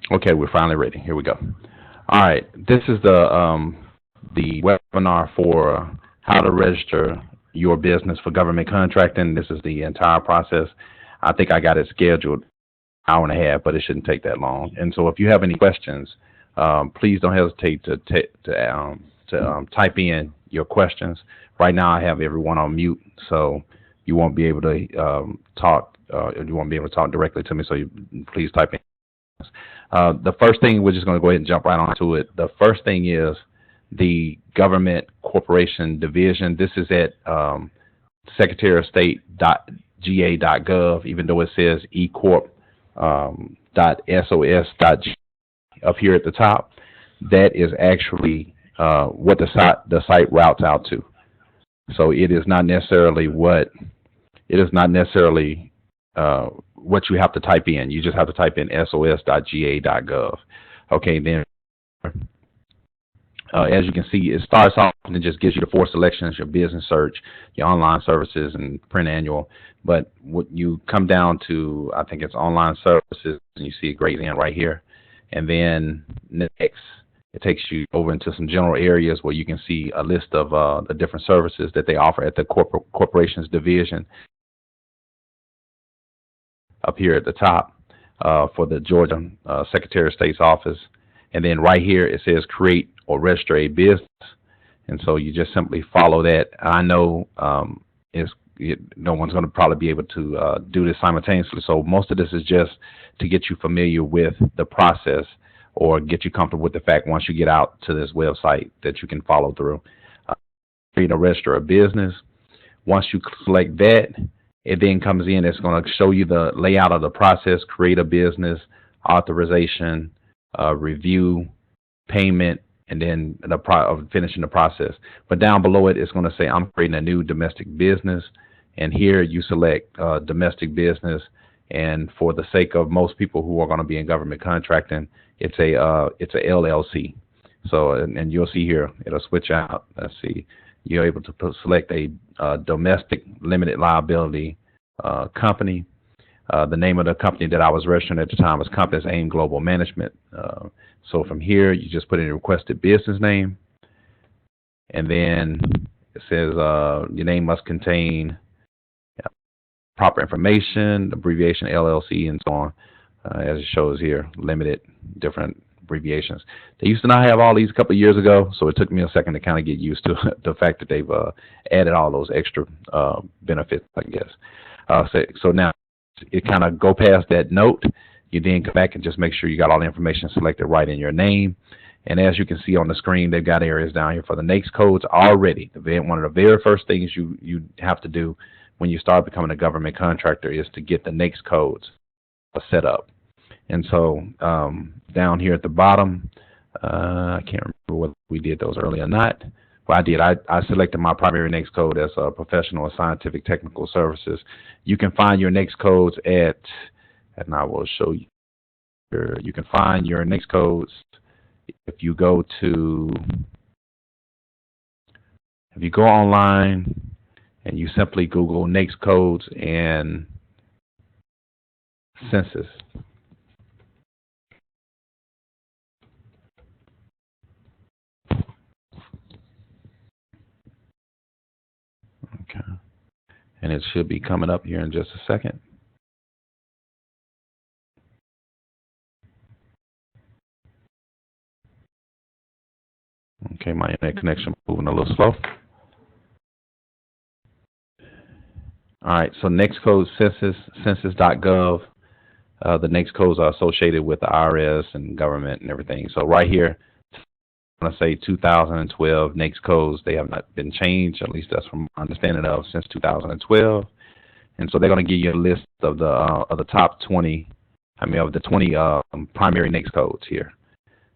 Okay, we're finally ready. Here we go. All right, this is the webinar for how to register your business for government contracting. This is the entire process. I think I got it scheduled hour and a half, but it shouldn't take that long. And so, if you have any questions, please don't hesitate to type in your questions. Right now, I have everyone on mute, so you won't be able to talk. You won't be able to talk directly to me. So, please type in. The first thing, we're just going to go ahead and jump right onto it. The first thing is the government corporation division. This is at Secretary of State .ga.gov, even though it says ecorp .sos.g up here at the top. That is actually what the site routes out to. So it is not necessarily what you have to type in. You just have to type in sos.ga.gov. Okay, then as you can see, it starts off and it just gives you the four selections: your business search, your online services, and print annual. But what you come down to, I think it's online services, and you see a great end right here. And then next, it takes you over into some general areas where you can see a list of the different services that they offer at the corporations division up here at the top for the Georgia Secretary of State's office. And then right here it says create or register a business. And so you just simply follow that. I know no one's going to probably be able to do this simultaneously. So most of this is just to get you familiar with the process or get you comfortable with the fact once you get out to this website that you can follow through. Create or register a business. Once you select that, it then comes in. It's going to show you the layout of the process: create a business, authorization, review, payment, and then finishing the process. But down below it, it's going to say I'm creating a new domestic business, and here you select domestic business. And for the sake of most people who are going to be in government contracting, it's a LLC. So and you'll see here it'll switch out. Let's see. You're able to select a domestic limited liability company. The name of the company that I was registering at the time was Compass Aim Global Management. So from here, you just put in a requested business name, and then it says your name must contain proper information, abbreviation LLC, and so on, as it shows here, limited, different abbreviations. They used to not have all these a couple of years ago, so it took me a second to kind of get used to the fact that they've added all those extra benefits, I guess. So now it kind of go past that note. You then come back and just make sure you got all the information selected right in your name. And as you can see on the screen, they've got areas down here for the NAICS codes already. One of the very first things you have to do when you start becoming a government contractor is to get the NAICS codes set up. And so down here at the bottom, I can't remember whether we did those early or not. Well, I did. I selected my primary NAICS code as professional or scientific technical services. You can find your NAICS codes and I will show you. You can find your NAICS codes if you go online and you simply Google NAICS codes and census. Okay. And it should be coming up here in just a second. Okay, my internet connection moving a little slow. All right, so NAICS code census.gov. The NAICS codes are associated with the IRS and government and everything. So right here, I'm going to say 2012 NAICS codes. They have not been changed, at least that's from my understanding of, since 2012. And so they're going to give you a list of the top 20, of the 20 primary NAICS codes here.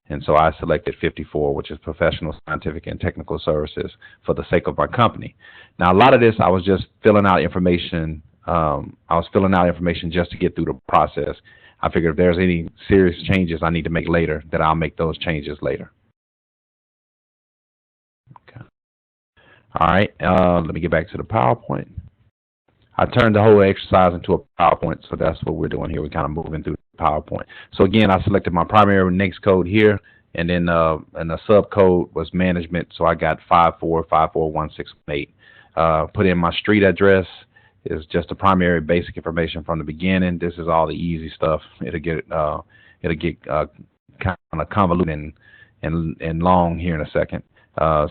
And so I selected 54, which is professional, scientific, and technical services for the sake of my company. Now, a lot of this, I was just filling out information. I was filling out information just to get through the process. I figured if there's any serious changes I need to make later, that I'll make those changes later. Okay. All right. Let me get back to the PowerPoint. I turned the whole exercise into a PowerPoint, so that's what we're doing here. We're kind of moving through the PowerPoint. So again, I selected my primary next code here, and then and the subcode was management, so I got 5454168. Put in my street address. Is just the primary basic information from the beginning. This is all the easy stuff. It'll get kind of convoluted and long here in a second.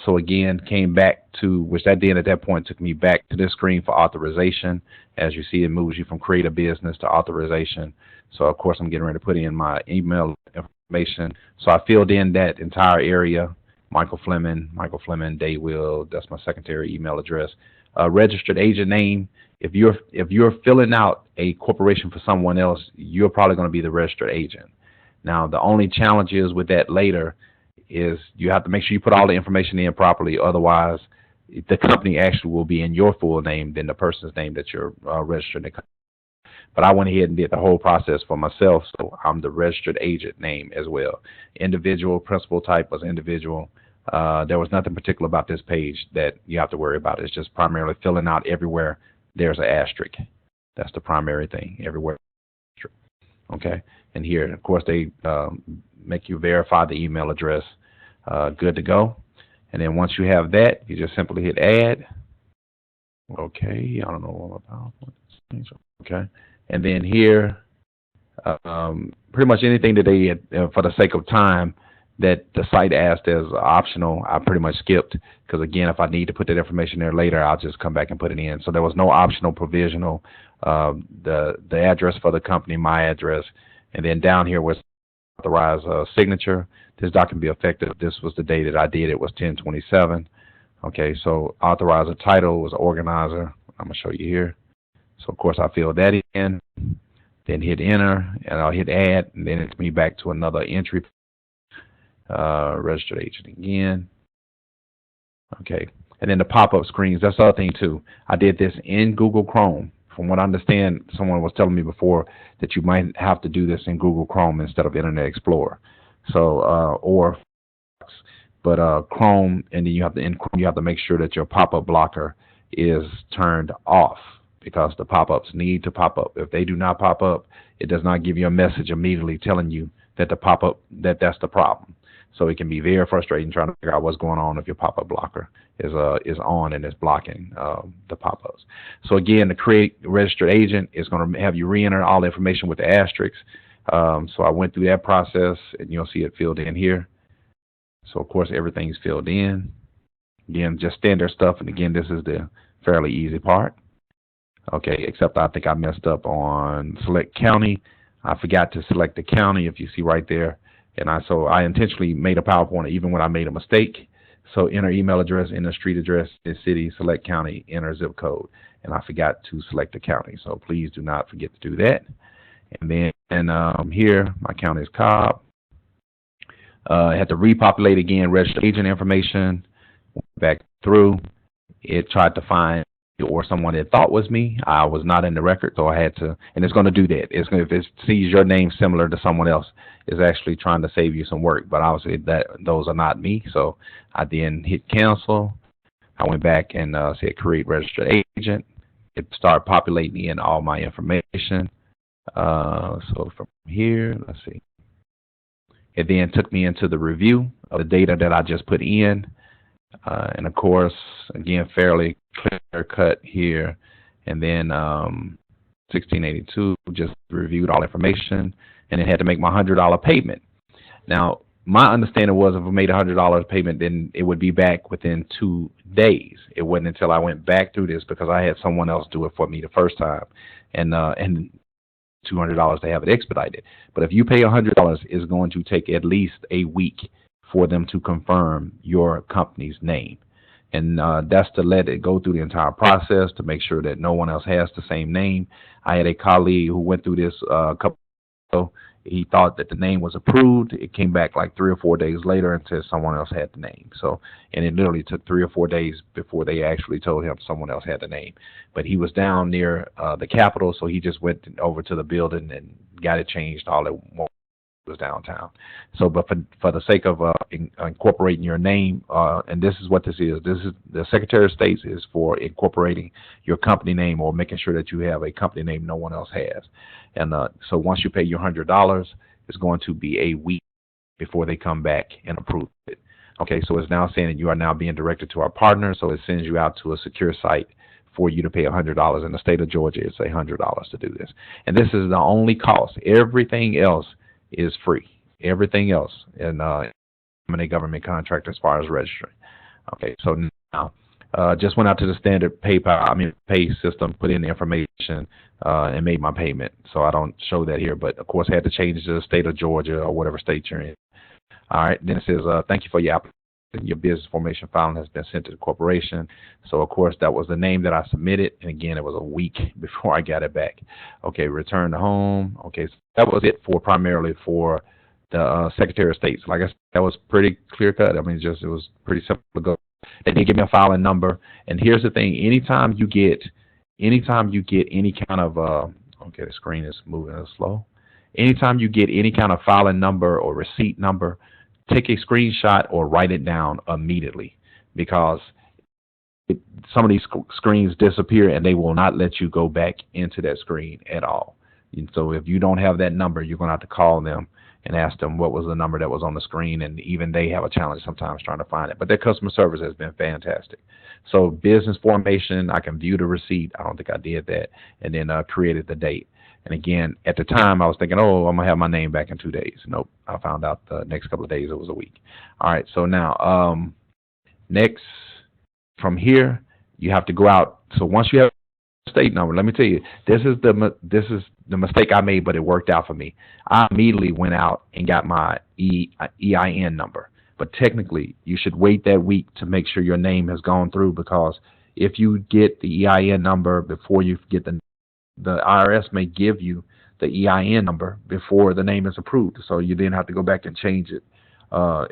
So again, came back to, which that did at that point took me back to this screen for authorization. As you see, it moves you from create a business to authorization. So of course, I'm getting ready to put in my email information. So I filled in that entire area. Michael Fleming, Daywill. That's my secretary email address. Registered agent name. If you're filling out a corporation for someone else, you're probably going to be the registered agent. Now, the only challenge is with that later is you have to make sure you put all the information in properly. Otherwise, the company actually will be in your full name than the person's name that you're registering. But I went ahead and did the whole process for myself, so I'm the registered agent name as well. Individual, principal type was individual. There was nothing particular about this page that you have to worry about. It's just primarily filling out everywhere there's an asterisk. That's the primary thing, everywhere. Okay, and here, of course, they make you verify the email address. Good to go. And then once you have that, you just simply hit add. Okay, I don't know all about what. Okay, and then here, pretty much anything that they, for the sake of time, that the site asked as optional, I pretty much skipped, because again, if I need to put that information there later, I'll just come back and put it in. So there was no optional provisional. The address for the company, my address, and then down here was authorized signature. This document be effective. This was the day that I did it, was 10/27. Okay, so authorizer title was organizer. I'm gonna show you here. So of course I fill that in, then hit enter, and I'll hit add, and then it's me back to another entry. Registered agent again. Okay, and then the pop-up screens. That's the other thing too. I did this in Google Chrome. From what I understand, someone was telling me before that you might have to do this in Google Chrome instead of Internet Explorer. So or but Chrome, and then you have to make sure that your pop-up blocker is turned off, because the pop-ups need to pop up. If they do not pop up, it does not give you a message immediately telling you that the pop-up, that's the problem. So it can be very frustrating trying to figure out what's going on if your pop-up blocker is on and is blocking the pop-ups. So again, the create registered agent is going to have you re-enter all the information with the asterisks. So I went through that process, and you'll see it filled in here. So of course everything's filled in. Again, just standard stuff. And again, this is the fairly easy part. Okay, except I think I messed up on select county. I forgot to select the county, if you see right there. And so I intentionally made a PowerPoint even when I made a mistake. So enter email address, enter street address, city, select county, enter zip code. And I forgot to select the county. So please do not forget to do that. And then here, my county is Cobb. I had to repopulate again, registered agent information. Back through. It tried to find or someone that thought was me. I was not in the record, so I had to, and it's going to do that. It's going to, if it sees your name similar to someone else, it's actually trying to save you some work. But obviously those are not me, so I then hit cancel. I went back and said create registered agent. It started populating in all my information. So from here, let's see. It then took me into the review of the data that I just put in. And of course, again, fairly clear cut here. And then 1682, just reviewed all information, and then had to make my $100 payment. Now, my understanding was if I made a $100 payment, then it would be back within 2 days. It wasn't until I went back through this, because I had someone else do it for me the first time, and $200 to have it expedited. But if you pay $100, it's going to take at least a week for them to confirm your company's name. And that's to let it go through the entire process to make sure that no one else has the same name. I had a colleague who went through this a couple ago. He thought that the name was approved. It came back like 3 or 4 days later and said someone else had the name. So, and it literally took 3 or 4 days before they actually told him someone else had the name. But he was down near the Capitol, so he just went over to the building and got it changed all at once. was downtown. So, but for the sake of incorporating your name, and this is what this is. This is the Secretary of State is for incorporating your company name or making sure that you have a company name no one else has. And so once you pay your $100, it's going to be a week before they come back and approve it. Okay, so it's now saying that you are now being directed to our partner, so it sends you out to a secure site for you to pay $100. In the state of Georgia, it's $100 to do this. And this is the only cost. Everything else is free. Everything else in a government contract as far as registering. Okay, so now just went out to the standard pay system, put in the information, and made my payment. So I don't show that here, but of course I had to change it to the state of Georgia or whatever state you're in. All right, then it says, thank you for your application. Your business formation filing has been sent to the corporation. So, of course, that was the name that I submitted. And, again, it was a week before I got it back. Okay, return to home. Okay, so that was it primarily for the Secretary of State. So like I said, that was pretty clear-cut. I mean, it was pretty simple to go. They did give me a filing number. And here's the thing. Anytime you get any kind of okay, the screen is moving a little slow. Anytime you get any kind of filing number or receipt number, take a screenshot or write it down immediately, because some of these screens disappear and they will not let you go back into that screen at all. And so if you don't have that number, you're going to have to call them and ask them what was the number that was on the screen, and even they have a challenge sometimes trying to find it. But their customer service has been fantastic. So business formation, I can view the receipt. I don't think I did that. And then created the date. And again, at the time, I was thinking, oh, I'm going to have my name back in 2 days. Nope. I found out the next couple of days it was a week. All right. So now, next, from here, you have to go out. So once you have a state number, let me tell you, this is the mistake I made, but it worked out for me. I immediately went out and got my EIN number. But technically, you should wait that week to make sure your name has gone through, because if you get the EIN number before you get the IRS may give you the EIN number before the name is approved. So you then have to go back and change it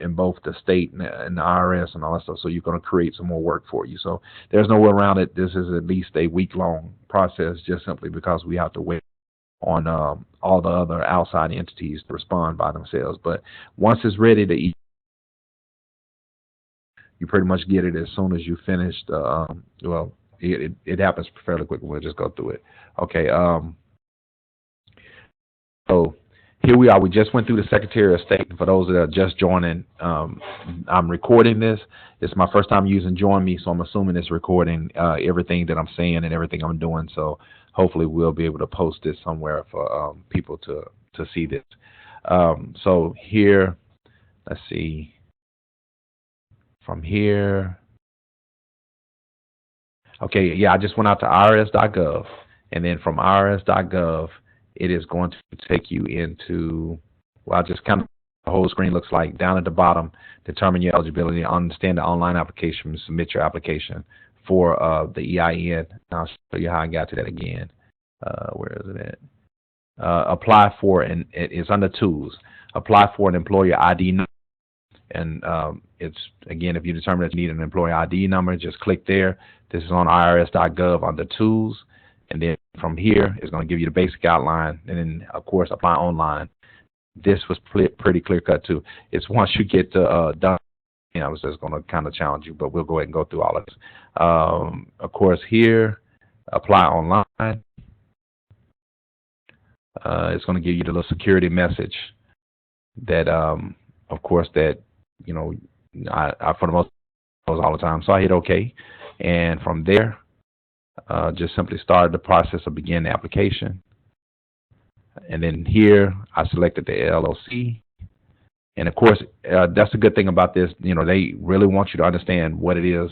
in both the state and the IRS and all that stuff. So you're going to create some more work for you. So there's no way around it. This is at least a week-long process, just simply because we have to wait on all the other outside entities to respond by themselves. But once it's ready to eat, you pretty much get it as soon as you finish it happens fairly quickly. We'll just go through it. Okay. So here we are. We just went through the Secretary of State. For those that are just joining, I'm recording this. It's my first time using Join Me, so I'm assuming it's recording everything that I'm saying and everything I'm doing. So hopefully we'll be able to post this somewhere for people to see this. So here, let's see. From here. Okay, yeah, I just went out to irs.gov, and then from irs.gov, it is going to take you into, well, just kind of the whole screen looks like. Down at the bottom, determine your eligibility, understand the online application, submit your application for the EIN. I'll show you how I got to that again. Where is it at? Apply for, and it's under tools. Apply for an employer ID number. And it's, again, if you determine that you need an employee ID number, just click there. This is on irs.gov under tools. And then from here, it's going to give you the basic outline. And then, of course, apply online. This was pretty clear cut, too. It's once you get to DUNN, I was just going to kind of challenge you, but we'll go ahead and go through all of this. Of course, here, apply online. It's going to give you the little security message that, of course, that, I for the most part all the time. So I hit OK. And from there, just simply start the process of begin the application. And then here, I selected the LLC. And of course, that's the good thing about this. They really want you to understand what it is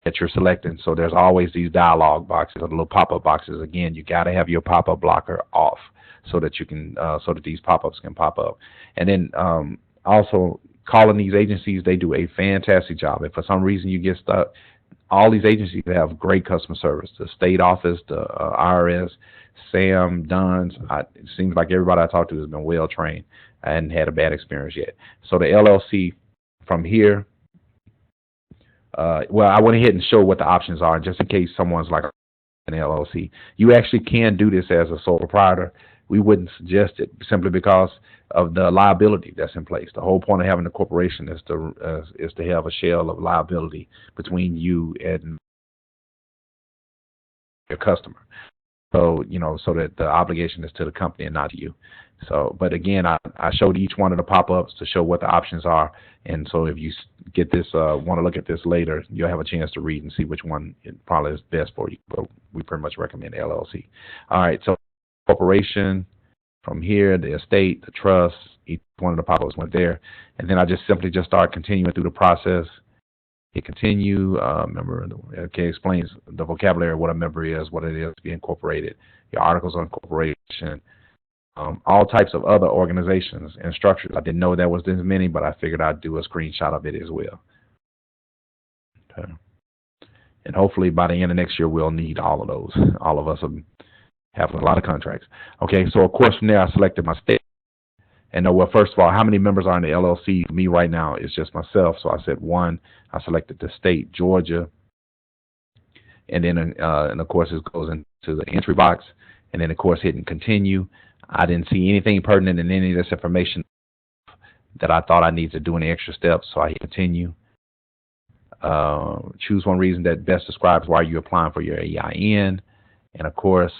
that you're selecting. So there's always these dialog boxes or the little pop-up boxes. Again, you got to have your pop-up blocker off so that you can, so that these pop-ups can pop up. And then also, calling these agencies, they do a fantastic job. If for some reason you get stuck, all these agencies have great customer service. The state office, the IRS, SAM, DUNN. It seems like everybody I talked to has been well trained and had a bad experience yet. So the LLC, from here, well, I went ahead and show what the options are, just in case someone's like an LLC. You actually can do this as a sole proprietor. we wouldn't suggest it simply because of the liability that's in place. The whole point of having a corporation is to have a shell of liability between you and your customer. So, so that the obligation is to the company and not to you. So, but again, I showed each one of the pop-ups to show what the options are. And so if you get this, want to look at this later, you'll have a chance to read and see which one probably is best for you. But we pretty much recommend LLC. All right, so corporation, from here, the estate, the trust, each one of the pop-ups went there. And then I just simply start continuing through the process. Hit continue. Member, okay, explains the vocabulary of what a member is, what it is to be incorporated, your articles on incorporation, all types of other organizations and structures. I didn't know there was this many, but I figured I'd do a screenshot of it as well. Okay. And hopefully by the end of next year, we'll need all of those. All of us have a lot of contracts. Okay, so of course from there, I selected my state. And well, first of all, how many members are in the LLC? For me right now, it's just myself. So I said 1. I selected the state, Georgia. And then, and of course, it goes into the entry box. And then, of course, hitting continue. I didn't see anything pertinent in any of this information that I thought I needed to do any extra steps. So I hit continue. Choose one reason that best describes why you're applying for your EIN. And, of course,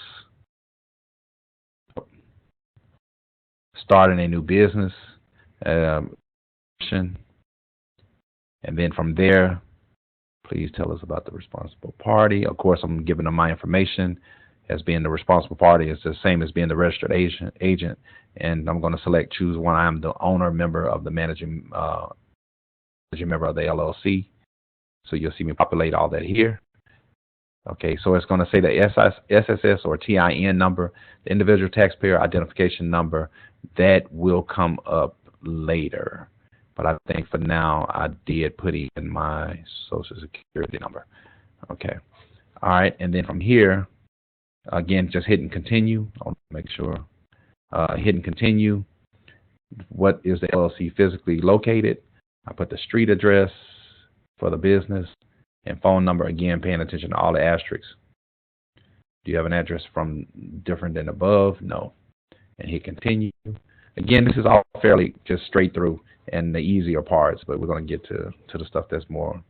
starting a new business, and then from there, please tell us about the responsible party. Of course, I'm giving them my information as being the responsible party. It's the same as being the registered agent, and I'm going to choose one. I'm the owner member of the managing member of the LLC. So you'll see me populate all that here. Okay, so it's going to say the SSS or TIN number, the individual taxpayer identification number. That will come up later. But I think for now, I did put in my Social Security number. Okay. All right, and then from here, again, just hitting continue. I'll make sure. Hitting continue. What is the LLC physically located? I put the street address for the business and phone number, again, paying attention to all the asterisks. Do you have an address from different than above? No. And hit continue. Again, this is all fairly just straight through and the easier parts, but we're going to get to the stuff that's more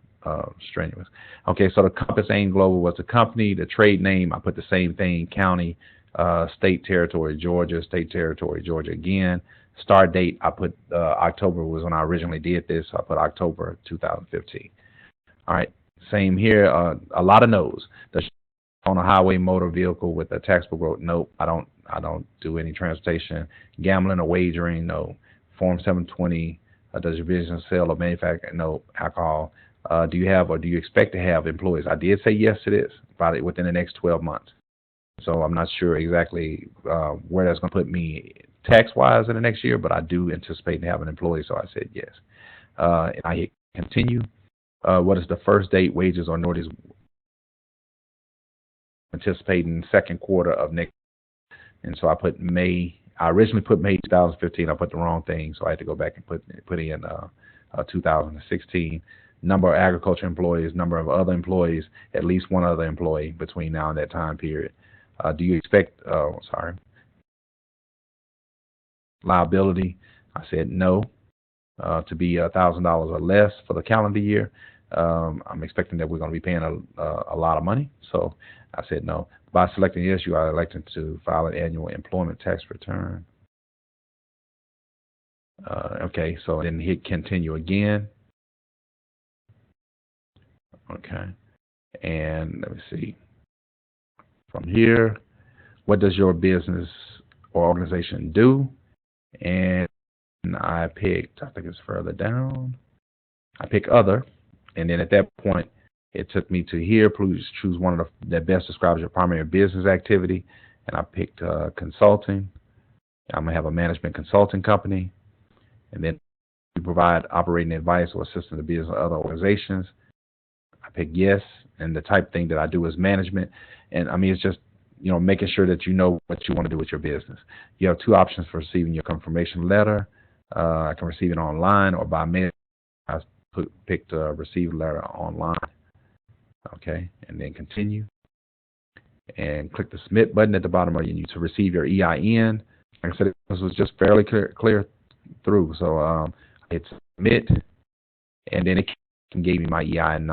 strenuous. Okay, so the Compass AIM Global was the company. The trade name, I put the same thing, county, state territory, Georgia, state territory, Georgia again. Start date, I put October was when I originally did this, so I put October 2015. All right, same here, a lot of no's. On a highway motor vehicle with a taxable growth, nope, I don't do any transportation. Gambling or wagering, no. Form 720, does your business sell or manufacture? No. Alcohol. Do you have or do you expect to have employees? I did say yes to this, about it within the next 12 months. So I'm not sure exactly where that's going to put me tax-wise in the next year, but I do anticipate having employees, so I said yes. And I hit continue. What is the first date wages or notice? Anticipating second quarter of next, and so I put May. I originally put May 2015. I put the wrong thing, so I had to go back and put in 2016. Number of agriculture employees, number of other employees, at least one other employee between now and that time period. Do you expect? Liability. I said no. To be $1,000 or less for the calendar year. I'm expecting that we're going to be paying a lot of money, so I said no. By selecting yes, you are elected to file an annual employment tax return. Okay, so then hit continue again. Okay, and let me see. From here, what does your business or organization do? And I picked, I think it's further down. I pick other. And then at that point, it took me to here. Please choose one of that best describes your primary business activity. And I picked consulting. I'm going to have a management consulting company. And then we provide operating advice or assistance to business or other organizations. I pick yes. And the type of thing that I do is management. And I mean, it's just, making sure that you know what you want to do with your business. You have 2 options for receiving your confirmation letter. I can receive it online or by mail. I picked receive letter online. Okay, and then continue. and click the submit button at the bottom of you to receive your EIN. Like I said, this was just fairly clear through. So I hit submit, and then it gave me my EIN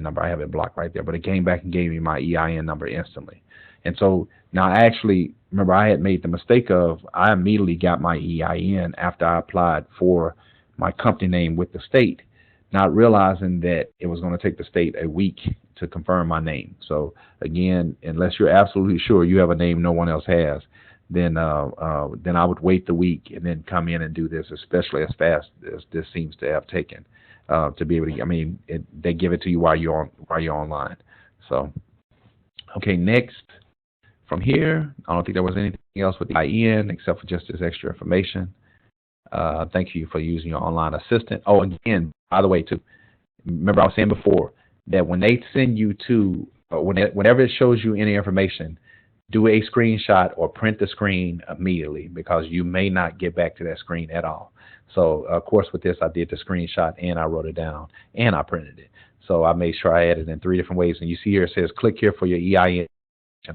number. I have it blocked right there, but it came back and gave me my EIN number instantly. And so now actually, remember I had made the mistake of I immediately got my EIN after I applied for my company name with the state, not realizing that it was going to take the state a week to confirm my name. So again, unless you're absolutely sure you have a name no one else has, then I would wait the week and then come in and do this, especially as fast as this seems to have taken, to be able to. I mean, they give it to you while you're online. So, okay, next. From here, I don't think there was anything else with the IN except for just this extra information. Thank you for using your online assistant. Oh, again, by the way, too, remember I was saying before that when they send you to, whenever it shows you any information, do a screenshot or print the screen immediately, because you may not get back to that screen at all. So, of course, with this, I did the screenshot and I wrote it down and I printed it. So I made sure I added in 3 different ways. And you see here it says click here for your EIN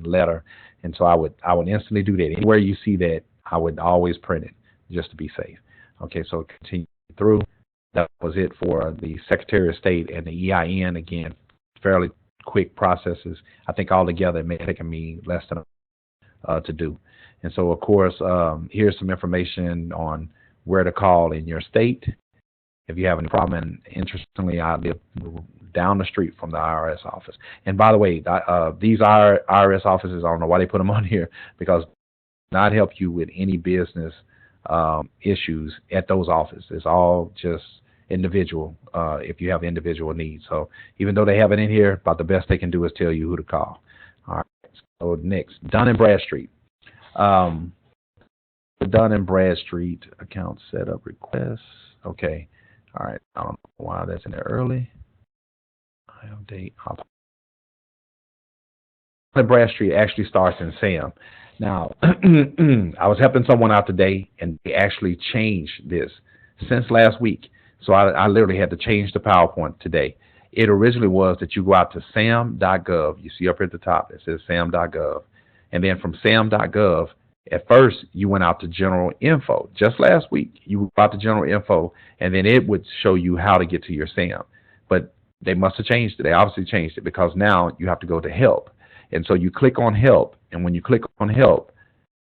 letter, and so I would instantly do that. Anywhere you see that, I would always print it just to be safe. Okay, so continue through. That was it for the Secretary of State and the EIN. Again, fairly quick processes. I think altogether it may have taken me less than to do. And so, of course, here's some information on where to call in your state if you have any problem. And interestingly, I live down the street from the IRS office. And by the way, these IRS offices, I don't know why they put them on here, because not help you with any business issues at those offices. It's all just individual if you have individual needs. So even though they have it in here, about the best they can do is tell you who to call. All right. So next, Dun and Bradstreet. The Dun and Bradstreet account setup requests. Okay. All right. I don't know why that's in there early. Date. Bradstreet actually starts in SAM. Now, I was helping someone out today, and they actually changed this since last week. So I literally had to change the PowerPoint today. It originally was that you go out to sam.gov. You see up here at the top, it says sam.gov. And then from sam.gov, at first, you went out to general info. Just last week, you went out to general info, and then it would show you how to get to your SAM. But they must have changed it. They obviously changed it, because now you have to go to help. And so you click on help, and when you click on help,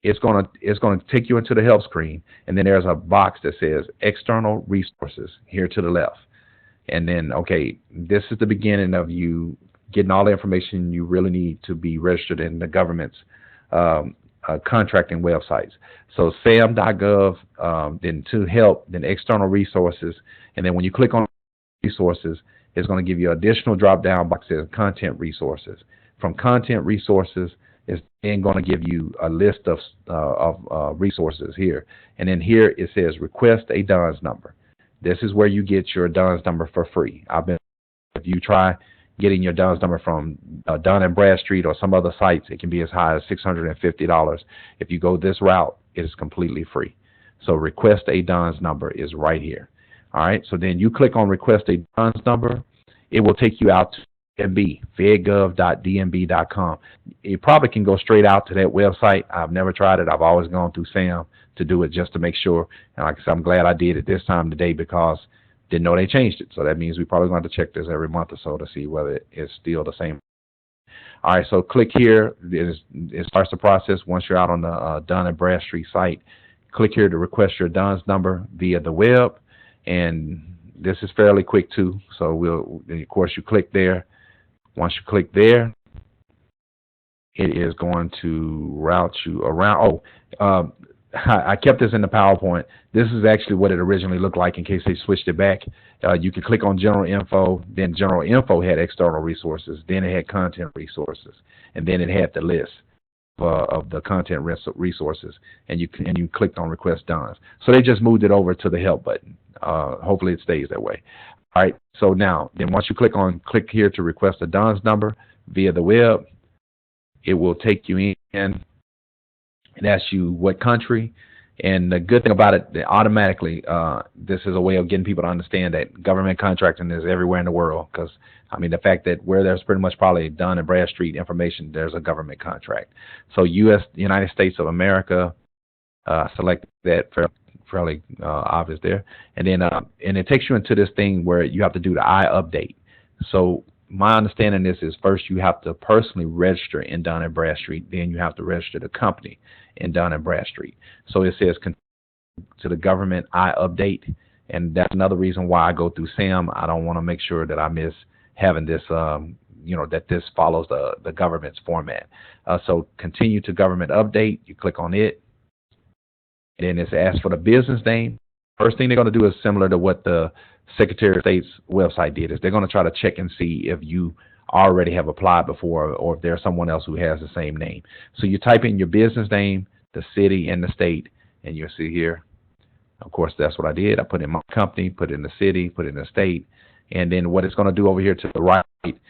it's going to take you into the help screen, and then there's a box that says external resources here to the left. And then, okay, this is the beginning of you getting all the information you really need to be registered in the government's contracting websites. So sam.gov, then to help, then external resources, and then when you click on resources, it's going to give you additional drop-down box that says content resources. From content resources, it's then going to give you a list of resources here. And then here it says request a DUNS number. This is where you get your DUNS number for free. If you try getting your DUNS number from Dun and Bradstreet or some other sites, it can be as high as $650. If you go this route, it is completely free. So request a DUNS number is right here. All right, so then you click on request a DUNS number. It will take you out to DNB, fedgov.dnb.com. You probably can go straight out to that website. I've never tried it. I've always gone through SAM to do it just to make sure. And like I said, I'm glad I did it this time today, because didn't know they changed it. So that means we probably going to have to check this every month or so to see whether it's still the same. All right, so click here. It starts the process once you're out on the Dun and Bradstreet site. Click here to request your DUNS number via the web. And this is fairly quick too. So of course, you click there. Once you click there, it is going to route you around. I kept this in the PowerPoint. This is actually what it originally looked like in case they switched it back. You could click on general info. Then general info had external resources. Then it had content resources. And then it had the list of the content resources. And you clicked on request DUNS. So they just moved it over to the help button. Hopefully it stays that way. All right, so now, then once you click here to request a DUNS number via the web, it will take you in and ask you what country, And the good thing about it, that automatically, this is a way of getting people to understand that government contracting is everywhere in the world. Because I mean, the fact that where there's pretty much probably Dunn and Bradstreet information, there's a government contract. So U.S. United States of America, select that fairly obvious there, and then and it takes you into this thing where you have to do the I update. So my understanding is first you have to personally register in Dun and Bradstreet, then you have to register the company in Dun and Bradstreet. So it says to the government I update, and that's another reason why I go through SAM. I don't want to make sure that I miss having this, that this follows the government's format. So continue to government update. You click on it. And then it's asked for the business name. First thing they're going to do is similar to what the Secretary of State's website did, is they're going to try to check and see if you already have applied before or if there's someone else who has the same name. So you type in your business name, the city, and the state, and you'll see here. Of course, that's what I did. I put in my company, put in the city, put in the state, and then what it's going to do over here to the right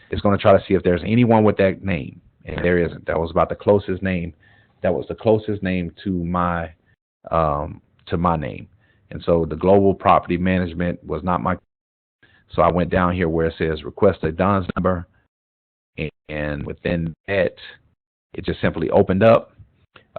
is going to try to see if there's anyone with that name, and there isn't. That was about the closest name. That was the closest name to my name. And so the global property management was not my. So I went down here where it says request a DUNS number, and within that, it just simply opened up.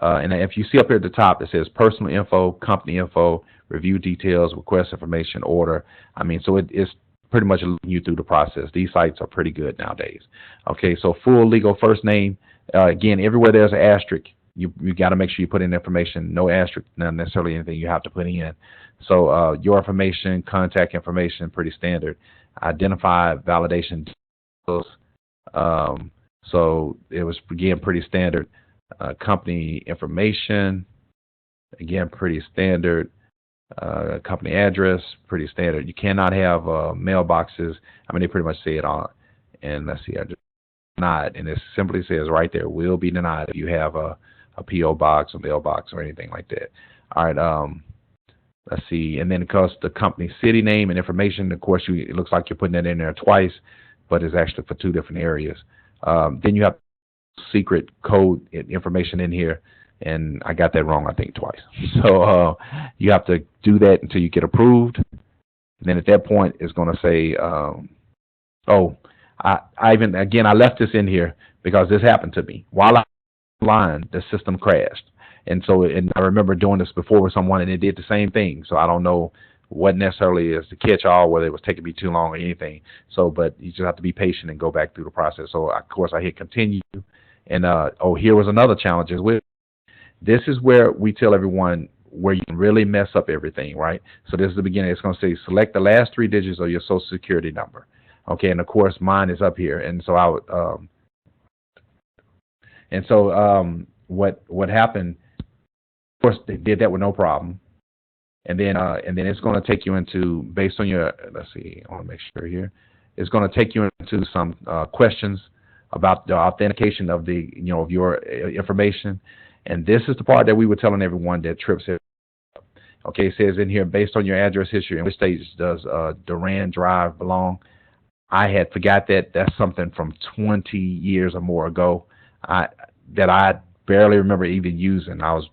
And if you see up here at the top, it says personal info, company info, review details, request information, order. I mean, so it's pretty much leading you through the process. These sites are pretty good nowadays. Okay, so full legal first name. Again, everywhere there's an asterisk, you got to make sure you put in information. No asterisk, not necessarily anything you have to put in. So your information, contact information, pretty standard. Identify validation details. So it was, again, pretty standard. Company information, again, pretty standard. Company address, pretty standard. You cannot have mailboxes. I mean, they pretty much say it all. And let's see, I just denied, and it simply says right there, will be denied if you have a P.O. box, a mailbox, or anything like that. All right, let's see. And then, of course, the company city name and information, of course, it looks like you're putting that in there twice, but it's actually for two different areas. Then you have secret code information in here, and I got that wrong, I think, twice. So you have to do that until you get approved. And then at that point, it's going to say, I left this in here because this happened to me. While I was online, the system crashed. And I remember doing this before with someone, and it did the same thing. So I don't know what necessarily is the catch-all, whether it was taking me too long or anything. So, but you just have to be patient and go back through the process. So, of course, I hit continue. And, here was another challenge as well. This is where we tell everyone where you can really mess up everything, right? So this is the beginning. It's going to say select the last 3 digits of your Social Security number. Okay, and of course mine is up here. And so I would, what happened? Of course, they did that with no problem. And then it's going to take you into, based on your, let's see, I want to make sure here. It's going to take you into some questions about the authentication of of your information. And this is the part that we were telling everyone that trips it. Okay, it says in here, based on your address history, in which state does Duran Drive belong? I had forgot that. That's something from 20 years or more ago that I barely remember even using. I was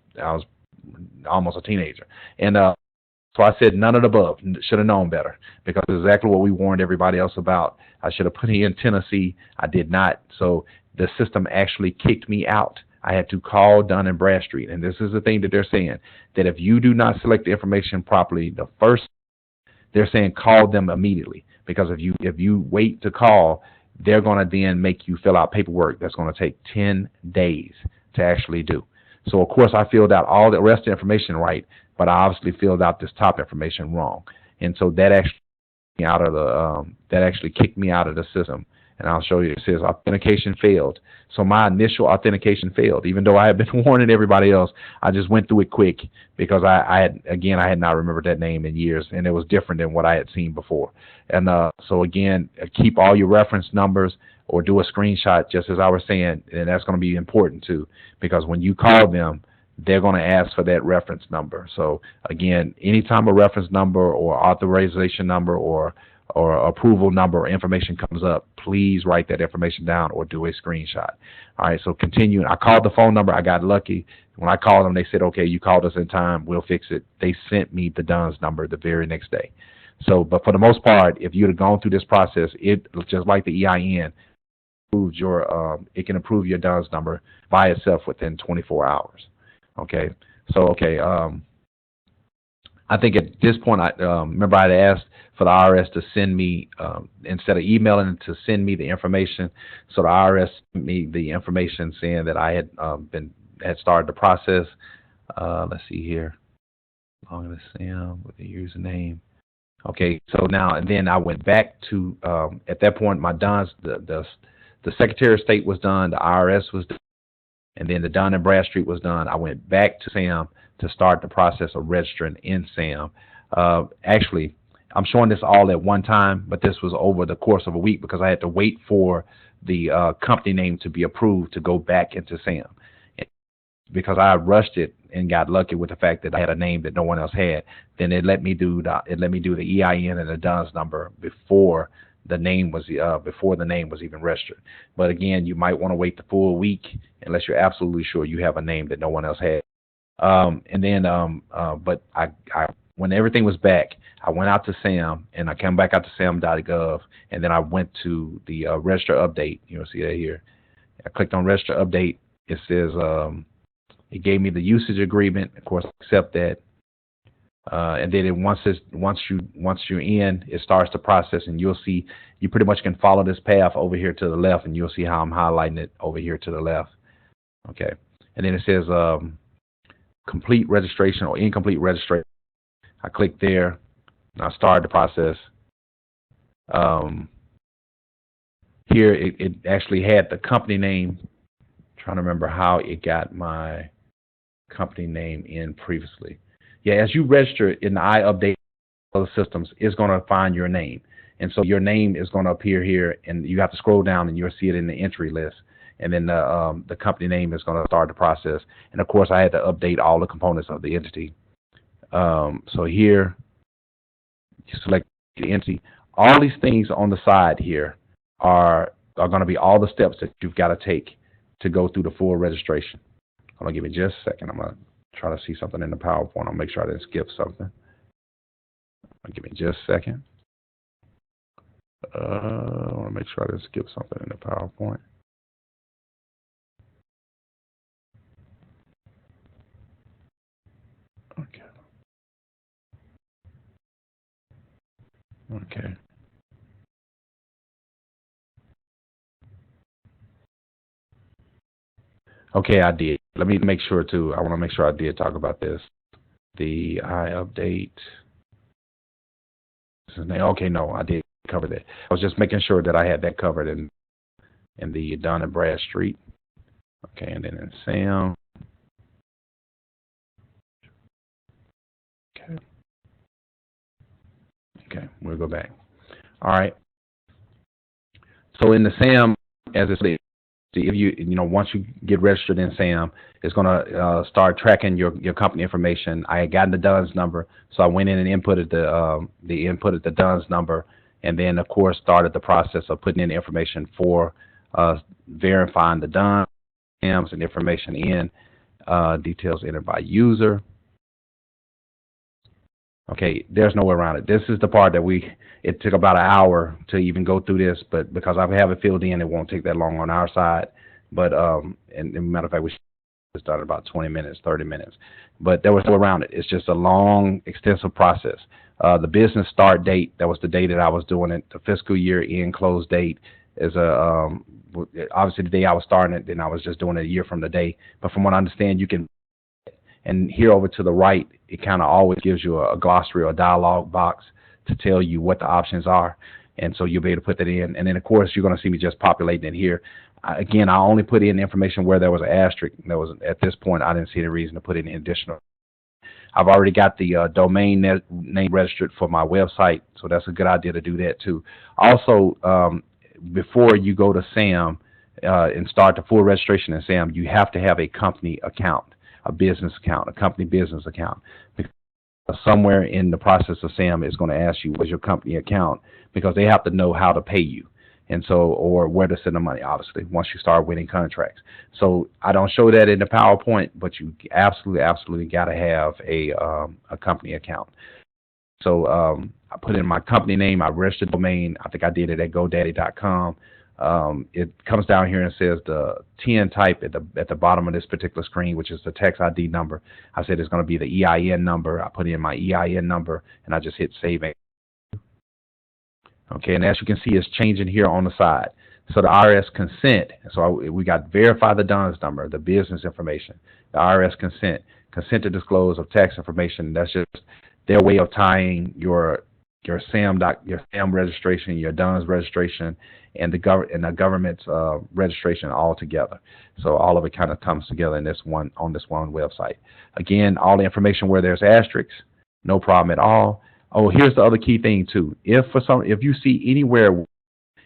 almost a teenager. And so I said none of the above. Should have known better, because it's exactly what we warned everybody else about. I should have put in Tennessee. I did not. So the system actually kicked me out. I had to call Dun and Bradstreet, and this is the thing that they're saying, that if you do not select the information properly, they're saying call them immediately, because if you wait to call, they're going to then make you fill out paperwork that's going to take 10 days to actually do. So of course I filled out all the rest of the information right, but I obviously filled out this top information wrong, and so that actually kicked me out of the system. And I'll show you. It says authentication failed. So my initial authentication failed, even though I had been warning everybody else. I just went through it quick because I had not remembered that name in years, and it was different than what I had seen before. And so again, keep all your reference numbers or do a screenshot, just as I was saying, and that's going to be important too, because when you call them, they're going to ask for that reference number. So again, anytime a reference number or authorization number or or approval number or information comes up, please write that information down or do a screenshot. All right, so continue. I called the phone number. I got lucky. When I called them, they said, okay, you called us in time. We'll fix it. They sent me the DUNN's number the very next day. So, but for the most part, if you'd have gone through this process, it, just like the EIN, it can approve your DUNN's number by itself within 24 hours. Okay, so I think at this point, I remember I'd asked for the IRS to send me, instead of emailing, to send me the information. So the IRS sent me the information saying that I had started the process. Let's see here, log in Sam with the username. Okay, so now and then I went back to at that point my DUNN's, the Secretary of State was done, the IRS was done, and then the Dun and Bradstreet was done. I went back to SAM to start the process of registering in SAM. Actually, I'm showing this all at one time, but this was over the course of a week because I had to wait for the company name to be approved to go back into SAM. Because I rushed it and got lucky with the fact that I had a name that no one else had, then it let me do the EIN and the DUNN's number before the name was even registered. But again, you might want to wait the full week unless you're absolutely sure you have a name that no one else had. But when everything was back, I went out to SAM and I came back out to sam.gov, and then I went to the register update. You'll see that here. I clicked on register update. It says it gave me the usage agreement. Of course, I accept that. And then once you're in, it starts the process, and you'll see you pretty much can follow this path over here to the left, and you'll see how I'm highlighting it over here to the left. Okay, and then it says complete registration or incomplete registration. I click there, and I start the process. Here it actually had the company name. I'm trying to remember how it got my company name in previously. Yeah, as you register in the iUpdate other systems, it's going to find your name. And so your name is going to appear here, and you have to scroll down, and you'll see it in the entry list. And then the company name is going to start the process. And, of course, I had to update all the components of the entity. So here, you select the entity. All these things on the side here are going to be all the steps that you've got to take to go through the full registration. Hold on, give me just a second. I'm going to try to see something in the PowerPoint. I'll make sure I didn't skip something. Give me just a second. I want to make sure I didn't skip something in the PowerPoint. Okay. Okay. Okay, I did. Let me make sure too. I want to make sure I did talk about this. The iUpdate. Okay, no, I did cover that. I was just making sure that I had that covered in the Dun and Bradstreet. Okay, and then in SAM. Okay. Okay, we'll go back. All right. So in the SAM, as it's if once you get registered in SAM, it's going to start tracking your company information. I had gotten the DUNN's number, so I went in and inputted the DUNN's number, and then of course started the process of putting in the information for verifying the DUNN and information in details entered by user. Okay, there's no way around it. This is the part that it took about an hour to even go through this, but because I have it filled in, it won't take that long on our side. But, and matter of fact, we started about 20 minutes, 30 minutes. But there was no way around it. It's just a long, extensive process. The business start date, that was the day that I was doing it. The fiscal year end close date is obviously the day I was starting it, then I was just doing it a year from the day. But from what I understand, you can. And here over to the right, it kind of always gives you a glossary or a dialog box to tell you what the options are. And so you'll be able to put that in. And then, of course, you're going to see me just populating it here. Again, I only put in information where there was an asterisk. At this point, I didn't see any reason to put in additional. I've already got the domain name registered for my website, so that's a good idea to do that too. Also, before you go to SAM and start the full registration in SAM, you have to have a company account. A business account, a company business account. somewhere in the process of SAM is going to ask you what's your company account, because they have to know how to pay you. And so, or where to send the money, obviously, once you start winning contracts. So I don't show that in the PowerPoint, but you absolutely got to have a company account. So I put in my company name, I registered the domain. I think I did it at GoDaddy.com. It comes down here and says the TN type at the bottom of this particular screen, which is the tax ID number. I said it's going to be the EIN number. I put in my EIN number, and I just hit save. Okay, and as you can see, it's changing here on the side. So the IRS consent. So we got verify the DUNS number, the business information, the IRS consent to disclose of tax information. That's just their way of tying your SAM registration, your DUNS registration, and the government's registration all together. So all of it kind of comes together in this one website. Again, all the information where there's asterisks, no problem at all. Oh, here's the other key thing too. If you see anywhere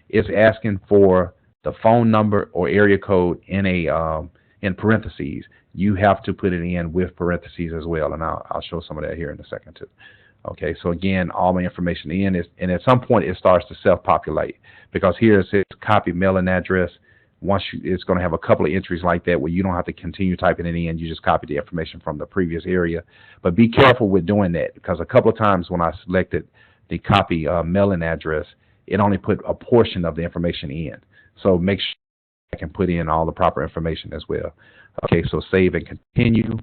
it's asking for the phone number or area code in parentheses, you have to put it in with parentheses as well, and I'll show some of that here in a second too. Okay, so again, all my information in is, and at some point it starts to self-populate, because here it says copy mailing address. It's going to have a couple of entries like that where you don't have to continue typing it in. You just copy the information from the previous area. But be careful with doing that, because a couple of times when I selected the copy mailing address, it only put a portion of the information in. So make sure I can put in all the proper information as well. Okay, so save and continue.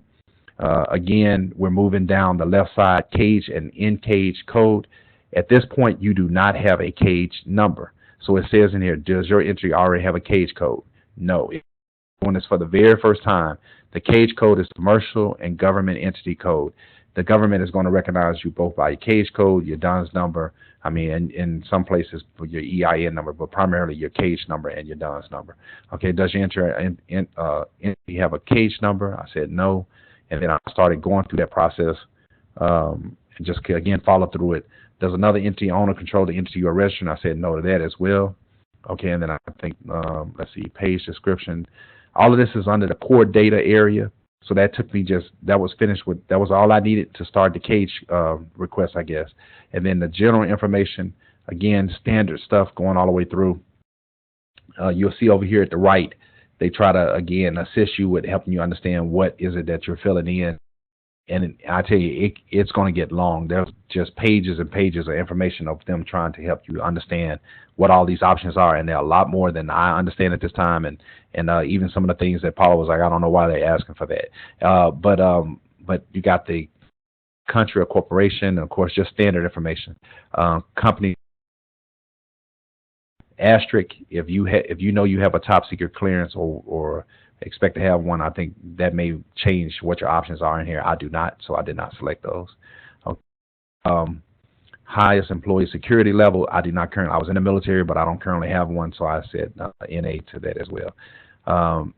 Again, we're moving down the left side, cage and in-cage code. At this point, you do not have a cage number. So it says in here, does your entry already have a cage code? No. When it's for the very first time, the cage code is commercial and government entity code. The government is going to recognize you both by your cage code, your DUNS number. I mean, in some places for your EIN number, but primarily your cage number and your DUNS number. Okay, does your entry have a cage number? I said no. And then I started going through that process and just, again, follow through it. Does another entity own or control the entity you're registering? I said no to that as well. Okay, and then I think, let's see, page description. All of this is under the core data area. So that took me that was all I needed to start the cage request, I guess. And then the general information, again, standard stuff going all the way through. You'll see over here at the right, they try to, again, assist you with helping you understand what is it that you're filling in. And I tell you, it's going to get long. There's just pages and pages of information of them trying to help you understand what all these options are, and there are a lot more than I understand at this time. And even some of the things that Paula was like, I don't know why they're asking for that. But you got the country or corporation, and of course, just standard information. Company asterisk, if you know you have a top secret clearance or expect to have one, I think that may change what your options are in here. I do not, so I did not select those. Okay. Highest employee security level, I did not currently. I was in the military, but I don't currently have one, so I said NA to that as well.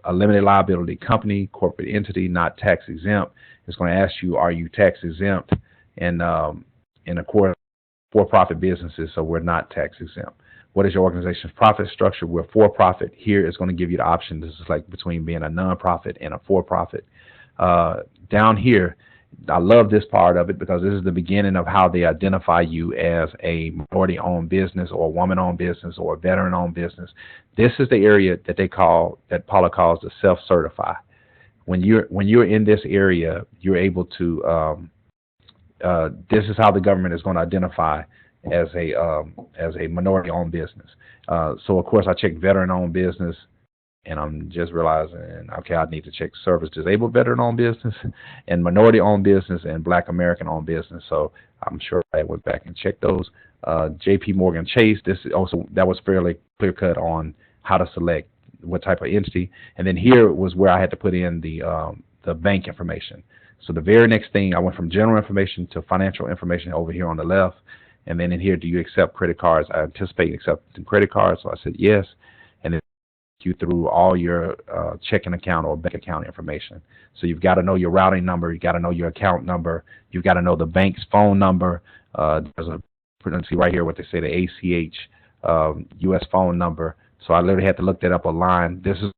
A limited liability company, corporate entity, not tax exempt. It's going to ask you, are you tax exempt? And of course, for-profit businesses, so we're not tax exempt. What is your organization's profit structure? We're for-profit. Here it's going to give you the option. This is like between being a non-profit and a for-profit. Down here, I love this part of it, because this is the beginning of how they identify you as a minority-owned business or a woman-owned business or a veteran-owned business. This is the area that Paula calls the self-certify. When you're in this area, you're able to. This is how the government is going to identify as a minority-owned business. So of course I checked veteran-owned business, and I'm just realizing, okay, I need to check service-disabled veteran-owned business and minority-owned business and Black American-owned business. So I'm sure I went back and checked those. J.P. Morgan Chase. This is also, that was fairly clear-cut on how to select what type of entity. And then here was where I had to put in the bank information. So the very next thing, I went from general information to financial information over here on the left. And then in here, do you accept credit cards? I anticipate accepting credit cards, so I said yes. And then you through all your checking account or bank account information. So you've got to know your routing number, you got to know your account number, you've got to know the bank's phone number. There's a see right here what they say, the ACH U.S. phone number. So I literally had to look that up online. This is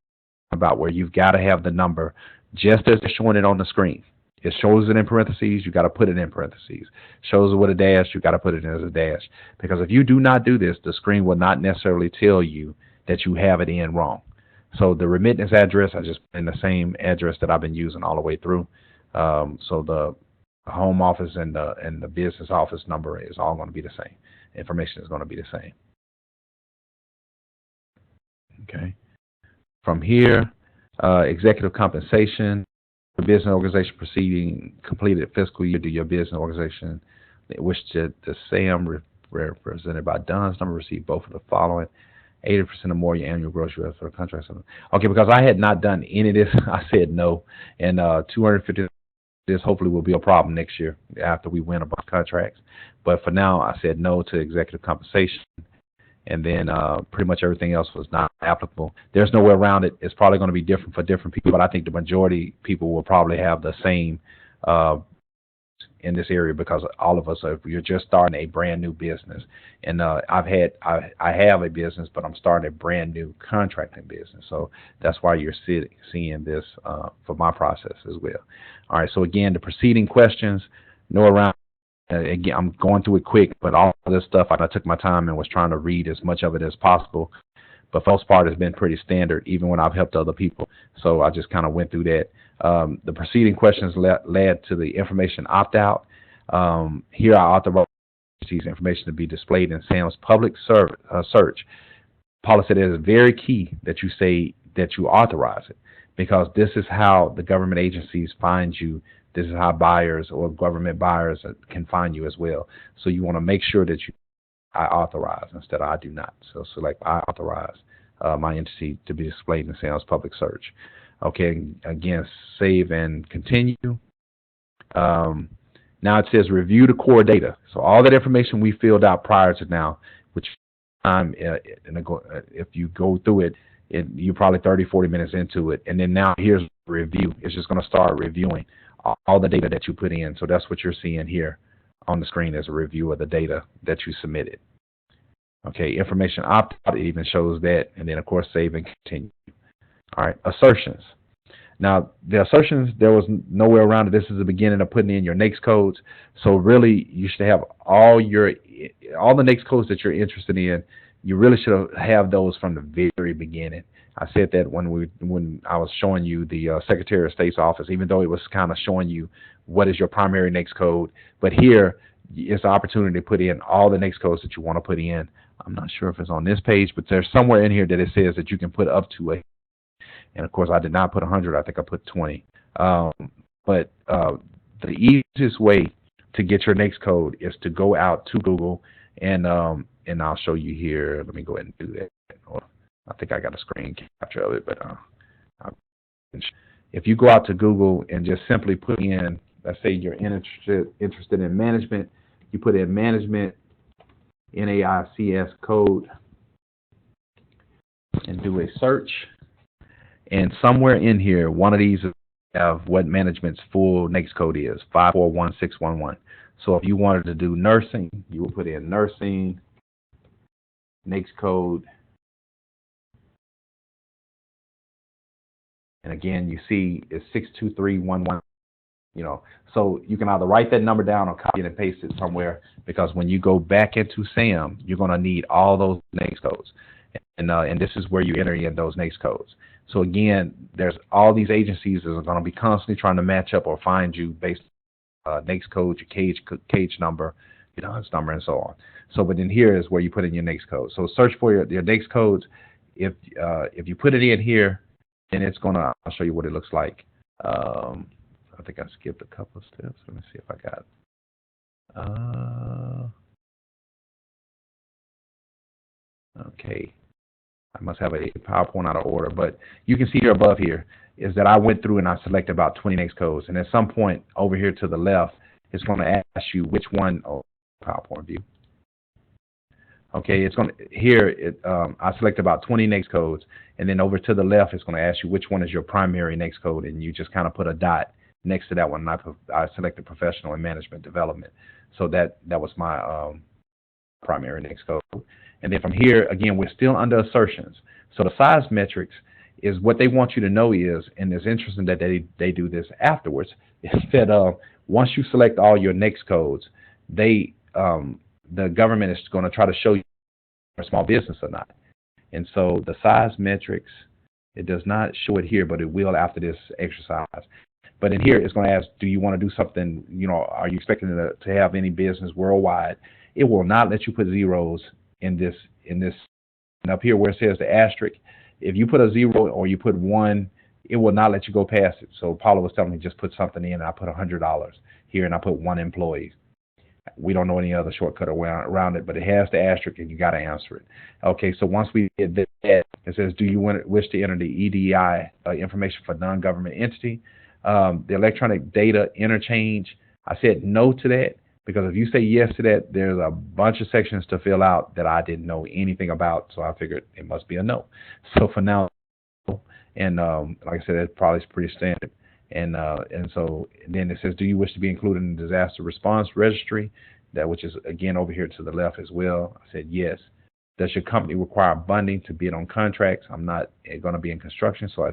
about where you've got to have the number just as they're showing it on the screen. It shows it in parentheses, you got to put it in parentheses. Shows it with a dash, you got to put it in as a dash. Because if you do not do this, the screen will not necessarily tell you that you have it in wrong. So the remittance address, I just put in the same address that I've been using all the way through. So the home office and the business office number is all going to be the same. Information is going to be the same. Okay. From here, executive compensation, the business organization proceeding completed fiscal year. Do your business organization wish to the SAM represented by DUNN's number receive both of the following? 80% or more your annual gross U.S. for the contract. Okay, because I had not done any of this, I said no. And 250. This hopefully will be a problem next year after we win a bunch of contracts. But for now, I said no to executive compensation. And then pretty much everything else was not applicable. There's no way around it. It's probably going to be different for different people, but I think the majority of people will probably have the same in this area, because all of us, if you're just starting a brand new business, and I have a business, but I'm starting a brand new contracting business. So that's why you're seeing this for my process as well. All right, so again, the preceding questions, no around. Again, I'm going through it quick, but all of this stuff, I took my time and was trying to read as much of it as possible. But for the most part, has been pretty standard, even when I've helped other people. So I just kind of went through that. The preceding questions led to the information opt-out. Here I authorize these information to be displayed in SAM's public search. Policy that is very key that you say that you authorize it, because this is how the government agencies find you. This is how buyers or government buyers can find you as well. So you want to make sure that I authorize instead of I do not. So select I authorize my entity to be displayed in SAM's public search. Okay, again, save and continue. Now it says review the core data. So all that information we filled out prior to now, which if you go through it, you're probably 30, 40 minutes into it. And then now here's review. It's just going to start reviewing all the data that you put in. So that's what you're seeing here on the screen as a review of the data that you submitted. Okay, information opt-out, it even shows that. And then, of course, save and continue. All right, assertions. Now, the assertions, there was no way around it. This is the beginning of putting in your NAICS codes. So really, you should have all the NAICS codes that you're interested in. You really should have those from the very beginning. I said that when I was showing you the Secretary of State's office, even though it was kind of showing you what is your primary NAICS code. But here, it's an opportunity to put in all the NAICS codes that you want to put in. I'm not sure if it's on this page, but there's somewhere in here that it says that you can put up to and of course, I did not put 100. I think I put 20. But the easiest way to get your NAICS code is to go out to Google, and I'll show you here. Let me go ahead and do that. I think I got a screen capture of it, but if you go out to Google and just simply put in, let's say you're interested in management, you put in management, NAICS code, and do a search. And somewhere in here, one of these have what management's full NAICS code is, 541611. So if you wanted to do nursing, you will put in nursing, NAICS code. And again, you see it's 62311. So you can either write that number down or copy it and paste it somewhere, because when you go back into SAM, you're going to need all those NAICS codes. And this is where you enter in those NAICS codes. So again, there's all these agencies that are going to be constantly trying to match up or find you based on NAICS code, your cage number, your DUNS number, and so on. So, but in here is where you put in your NAICS code. So search for your NAICS codes. If you put it in here, then it's going to, I'll show you what it looks like. I think I skipped a couple of steps. Let me see if I got okay. I must have a PowerPoint out of order, but you can see here above here is that I went through and I selected about 20 NAICS codes, and at some point over here to the left, it's going to ask you which one. PowerPoint view. Okay, it's going to here. I select about 20 NAICS codes, and then over to the left, it's going to ask you which one is your primary NAICS code, and you just kind of put a dot next to that one. And I selected professional and management development, so that was my primary NAICS code. And then from here, again, we're still under assertions. So the size metrics, is what they want you to know is, and it's interesting that they do this afterwards, is that once you select all your NAICS codes, they the government is going to try to show you if you're a small business or not. And so the size metrics, it does not show it here, but it will after this exercise. But in here, it's going to ask, do you want to do something, are you expecting to have any business worldwide? It will not let you put zeros in this. And up here where it says the asterisk, if you put a 0 or you put 1, it will not let you go past it. So Paula was telling me just put something in, and I put $100 here, and I put 1 employee. We don't know any other shortcut around it, but it has the asterisk, and you got to answer it. Okay, so once we did that, it says, do you wish to enter the EDI information for non-government entity? The electronic data interchange, I said no to that, because if you say yes to that, there's a bunch of sections to fill out that I didn't know anything about, so I figured it must be a no. So for now, and like I said, that probably is pretty standard. And so then it says, do you wish to be included in the disaster response registry? That which is again over here to the left as well. I said yes. Does your company require funding to bid on contracts? I'm not going to be in construction, so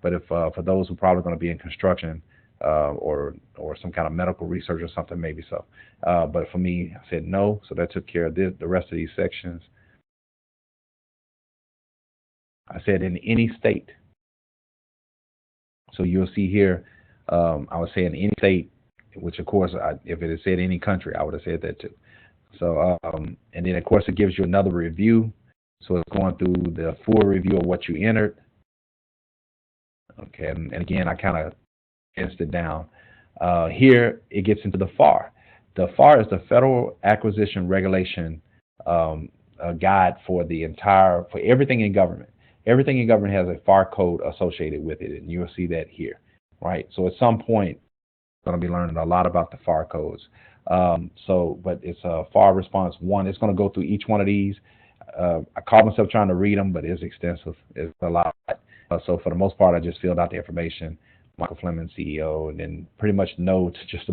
but if for those who are probably going to be in construction or some kind of medical research or something, maybe so. But for me, I said no, so that took care of the rest of these sections. I said in any state. So you'll see here, I would say in any state, which of course, if it had said any country, I would have said that too. So, and then of course it gives you another review. So it's going through the full review of what you entered. Okay, and again, I kind of fenced it down. Here it gets into the FAR. The FAR is the Federal Acquisition Regulation guide for for everything in government. Everything in government has a FAR code associated with it, and you'll see that here, right? So at some point, we're going to be learning a lot about the FAR codes. But it's a FAR response 1. It's going to go through each one of these. I caught myself trying to read them, but it's extensive. It's a lot. So for the most part, I just filled out the information. Michael Fleming, CEO, and then pretty much no to just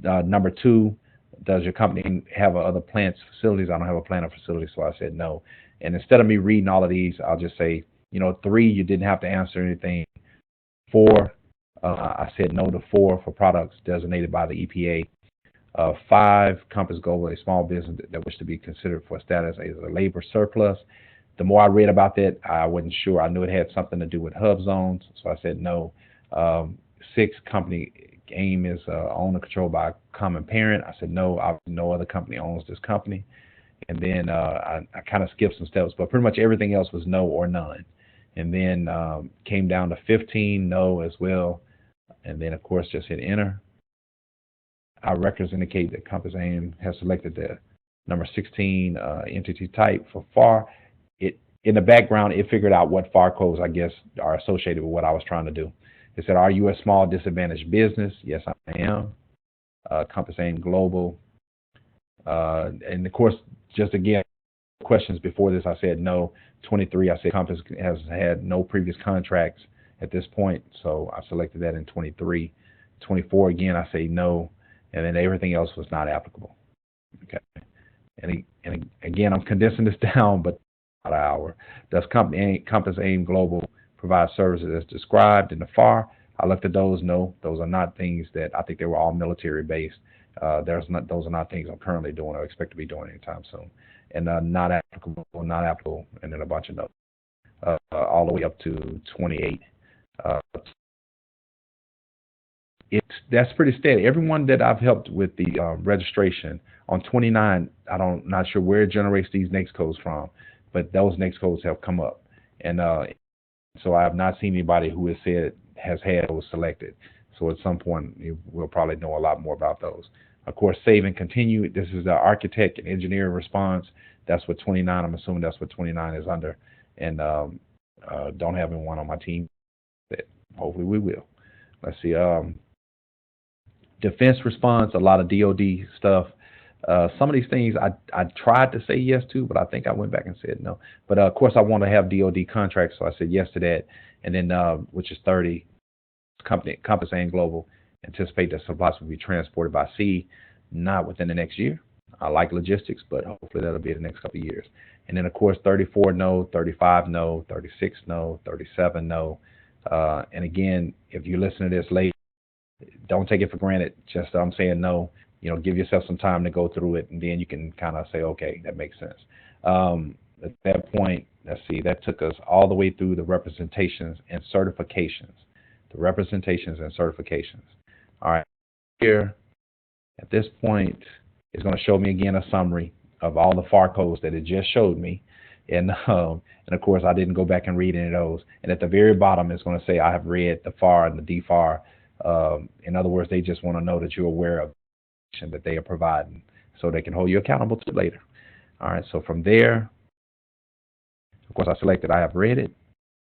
number 2. Does your company have other plants, facilities? I don't have a plant or facility, so I said no. And instead of me reading all of these, I'll just say, 3, you didn't have to answer anything. 4, I said no to 4 for products designated by the EPA. 5, Compass Global, a small business that wish to be considered for status as a labor surplus. The more I read about that, I wasn't sure. I knew it had something to do with hub zones, so I said no. 6, company AIM is owned or controlled by a common parent. I said no. No other company owns this company. And then I kind of skipped some steps, but pretty much everything else was no or none. And then came down to 15, no as well. And then, of course, just hit enter. Our records indicate that Compass AIM has selected the number 16 entity type for FAR. In the background, it figured out what FAR codes, I guess, are associated with what I was trying to do. It said, are you a small disadvantaged business? Yes, I am. Compass AIM Global. And, of course, just again, questions before this, I said no. 23, I said Compass has had no previous contracts at this point, so I selected that in 23. 24, again, I say no, and then everything else was not applicable. Okay. And again, I'm condensing this down, but about an hour. Does Compass AIM Global provide services as described in the FAR? I looked at those. No, those are not things that I think they were all military based. Those are not things I'm currently doing or expect to be doing anytime soon. And not applicable, and then a bunch of notes. All the way up to 28. That's pretty steady. Everyone that I've helped with the registration on 29, not sure where it generates these NAICS codes from, but those NAICS codes have come up. And so I have not seen anybody who has had those selected. So at some point, we'll probably know a lot more about those. Of course, save and continue. This is the architect and engineer response. That's what 29, I'm assuming that's what 29 is under. And don't have anyone on my team. Hopefully we will. Let's see. Defense response, a lot of DOD stuff. Some of these things I tried to say yes to, but I think I went back and said no. But of course, I want to have DOD contracts, so I said yes to that. And then, which is 30, Compass AIM Global anticipate that supplies will be transported by sea, not within the next year. I like logistics, but hopefully that'll be the next couple of years. And then, of course, 34 no, 35 no, 36 no, 37 no. And again, if you listen to this late, don't take it for granted. Just I'm saying no. Give yourself some time to go through it, and then you can kind of say, okay, that makes sense. At that point, let's see, that took us all the way through the representations and certifications. The representations and certifications. All right, here at this point, it's going to show me again a summary of all the FAR codes that it just showed me. And of course, I didn't go back and read any of those. And at the very bottom, it's going to say I have read the FAR and the DFAR. In other words, they just want to know that you're aware of the information that they are providing so they can hold you accountable to later. All right, so from there, of course, I selected I have read it.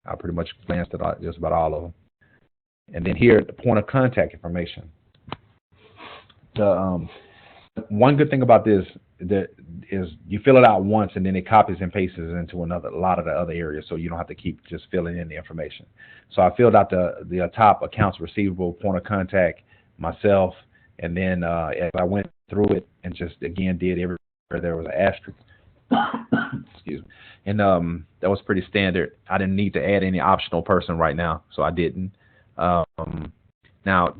I pretty much glanced at just about all of them. And then here, the point of contact information. The one good thing about this is you fill it out once and then it copies and pastes it into a lot of the other areas, so you don't have to keep just filling in the information. So I filled out the top accounts receivable, point of contact, myself, and then as I went through it and just again did everywhere there was an asterisk. Excuse me. And that was pretty standard. I didn't need to add any optional person right now, so I didn't. Now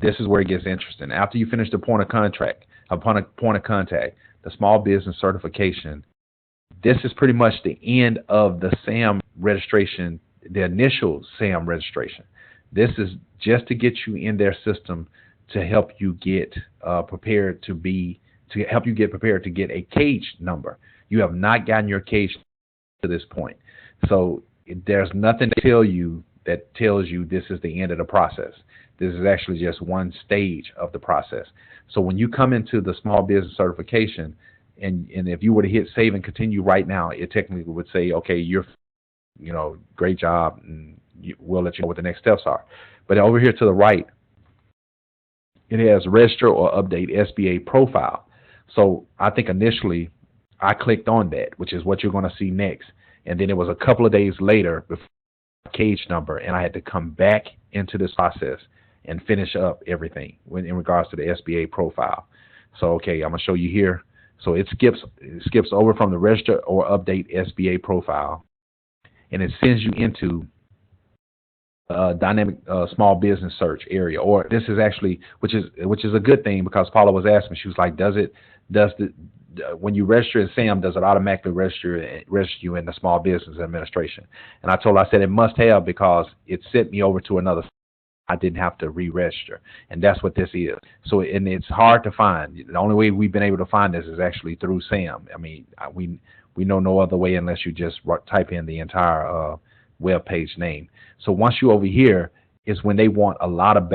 this is where it gets interesting. After you finish the point of contact, the small business certification, this is pretty much the end of the SAM registration, the initial SAM registration. This is just to get you in their system to help you get prepared to get a cage number. You have not gotten your cage to this point. So there's nothing to tell you that tells you this is the end of the process. This is actually just one stage of the process. So when you come into the small business certification, and if you were to hit save and continue right now, it technically would say, okay, you're, great job, and we'll let you know what the next steps are. But over here to the right, it has register or update SBA profile. So I think initially I clicked on that, which is what you're going to see next. And then it was a couple of days later before cage number, and I had to come back into this process and finish up everything in regards to the SBA profile. So, okay, I'm going to show you here. So it skips over from the register or update SBA profile, and it sends you into dynamic small business search area. Or this is actually, which is a good thing, because Paula was asking, she was like, when you register in SAM, does it automatically register you in the Small Business Administration? And I told her, I said it must have, because it sent me over to another. I didn't have to re-register, and that's what this is. So, and it's hard to find. The only way we've been able to find this is actually through SAM. I mean, we know no other way unless you just type in the entire web page name. So once you over here is when they want a lot of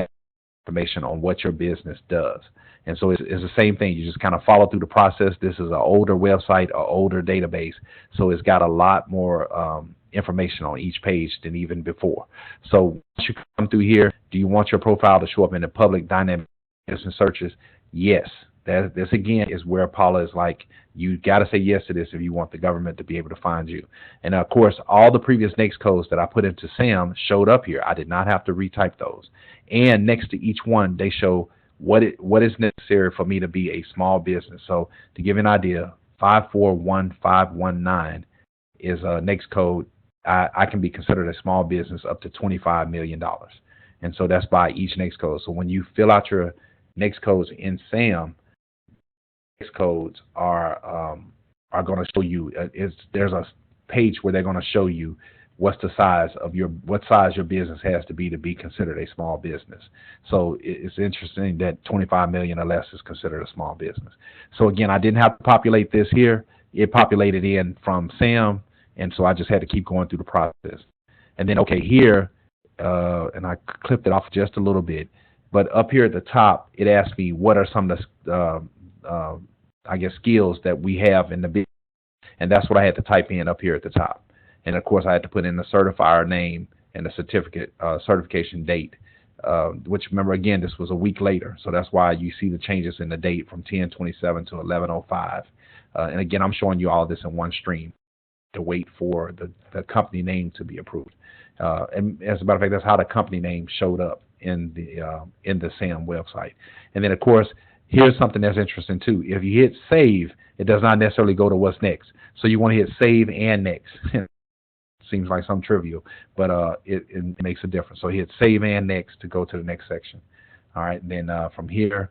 information on what your business does. And so it's the same thing. You just kind of follow through the process. This is an older website, an older database, so it's got a lot more information on each page than even before. So once you come through here, do you want your profile to show up in the public dynamic business searches? Yes. This again is where Paula is like, you got to say yes to this if you want the government to be able to find you. And of course, all the previous NAICS codes that I put into SAM showed up here. I did not have to retype those. And next to each one, they show what is necessary for me to be a small business. So to give you an idea, 541519 is a NAICS code. I can be considered a small business up to $25 million. And so that's by each NAICS code. So when you fill out your NAICS codes in SAM, NAICS codes are going to show you, there's a page where they're going to show you what size your business has to be considered a small business. So it's interesting that 25 million or less is considered a small business. So again, I didn't have to populate this here. It populated in from SAM, and so I just had to keep going through the process. And then, okay, here, and I clipped it off just a little bit, but up here at the top, it asked me what are some of the, skills that we have in the business, and that's what I had to type in up here at the top. And of course, I had to put in the certifier name and the certification date, which, remember, again, this was a week later. So that's why you see the changes in the date from 10/27 to 11/05. And again, I'm showing you all this in one stream to wait for the company name to be approved. And as a matter of fact, that's how the company name showed up in the SAM website. And then, of course, Here's something that's interesting too. If you hit save, it does not necessarily go to what's next. So you want to hit save and next. Seems like some trivial, but it makes a difference. So hit save and next to go to the next section. All right, and then from here,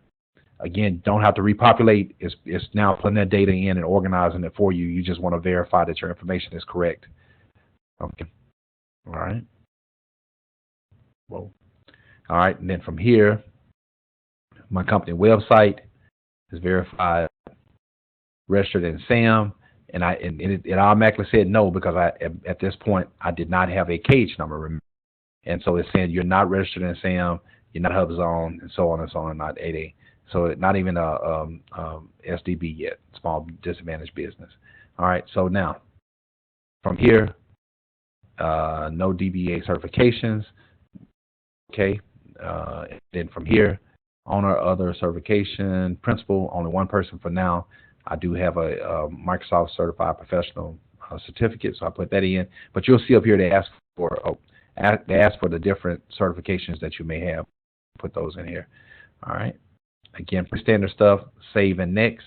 again, don't have to repopulate. It's now putting that data in and organizing it for you. You just want to verify that your information is correct. Okay. All right. Whoa. All right, and then from here, my company website is verified, registered in SAM, and it automatically said no because at this point I did not have a cage number, remember? And so it's saying you're not registered in SAM, you're not HubZone, and so on and so on, not 8A. So not even a SDB yet, small disadvantaged business. All right, so now from here, no DBA certifications. Okay, and then from here, owner, other certification, principal, only one person for now. I do have a Microsoft Certified Professional certificate, so I put that in. But you'll see up here they ask for the different certifications that you may have. Put those in here. All right. Again, pretty standard stuff. Save and next.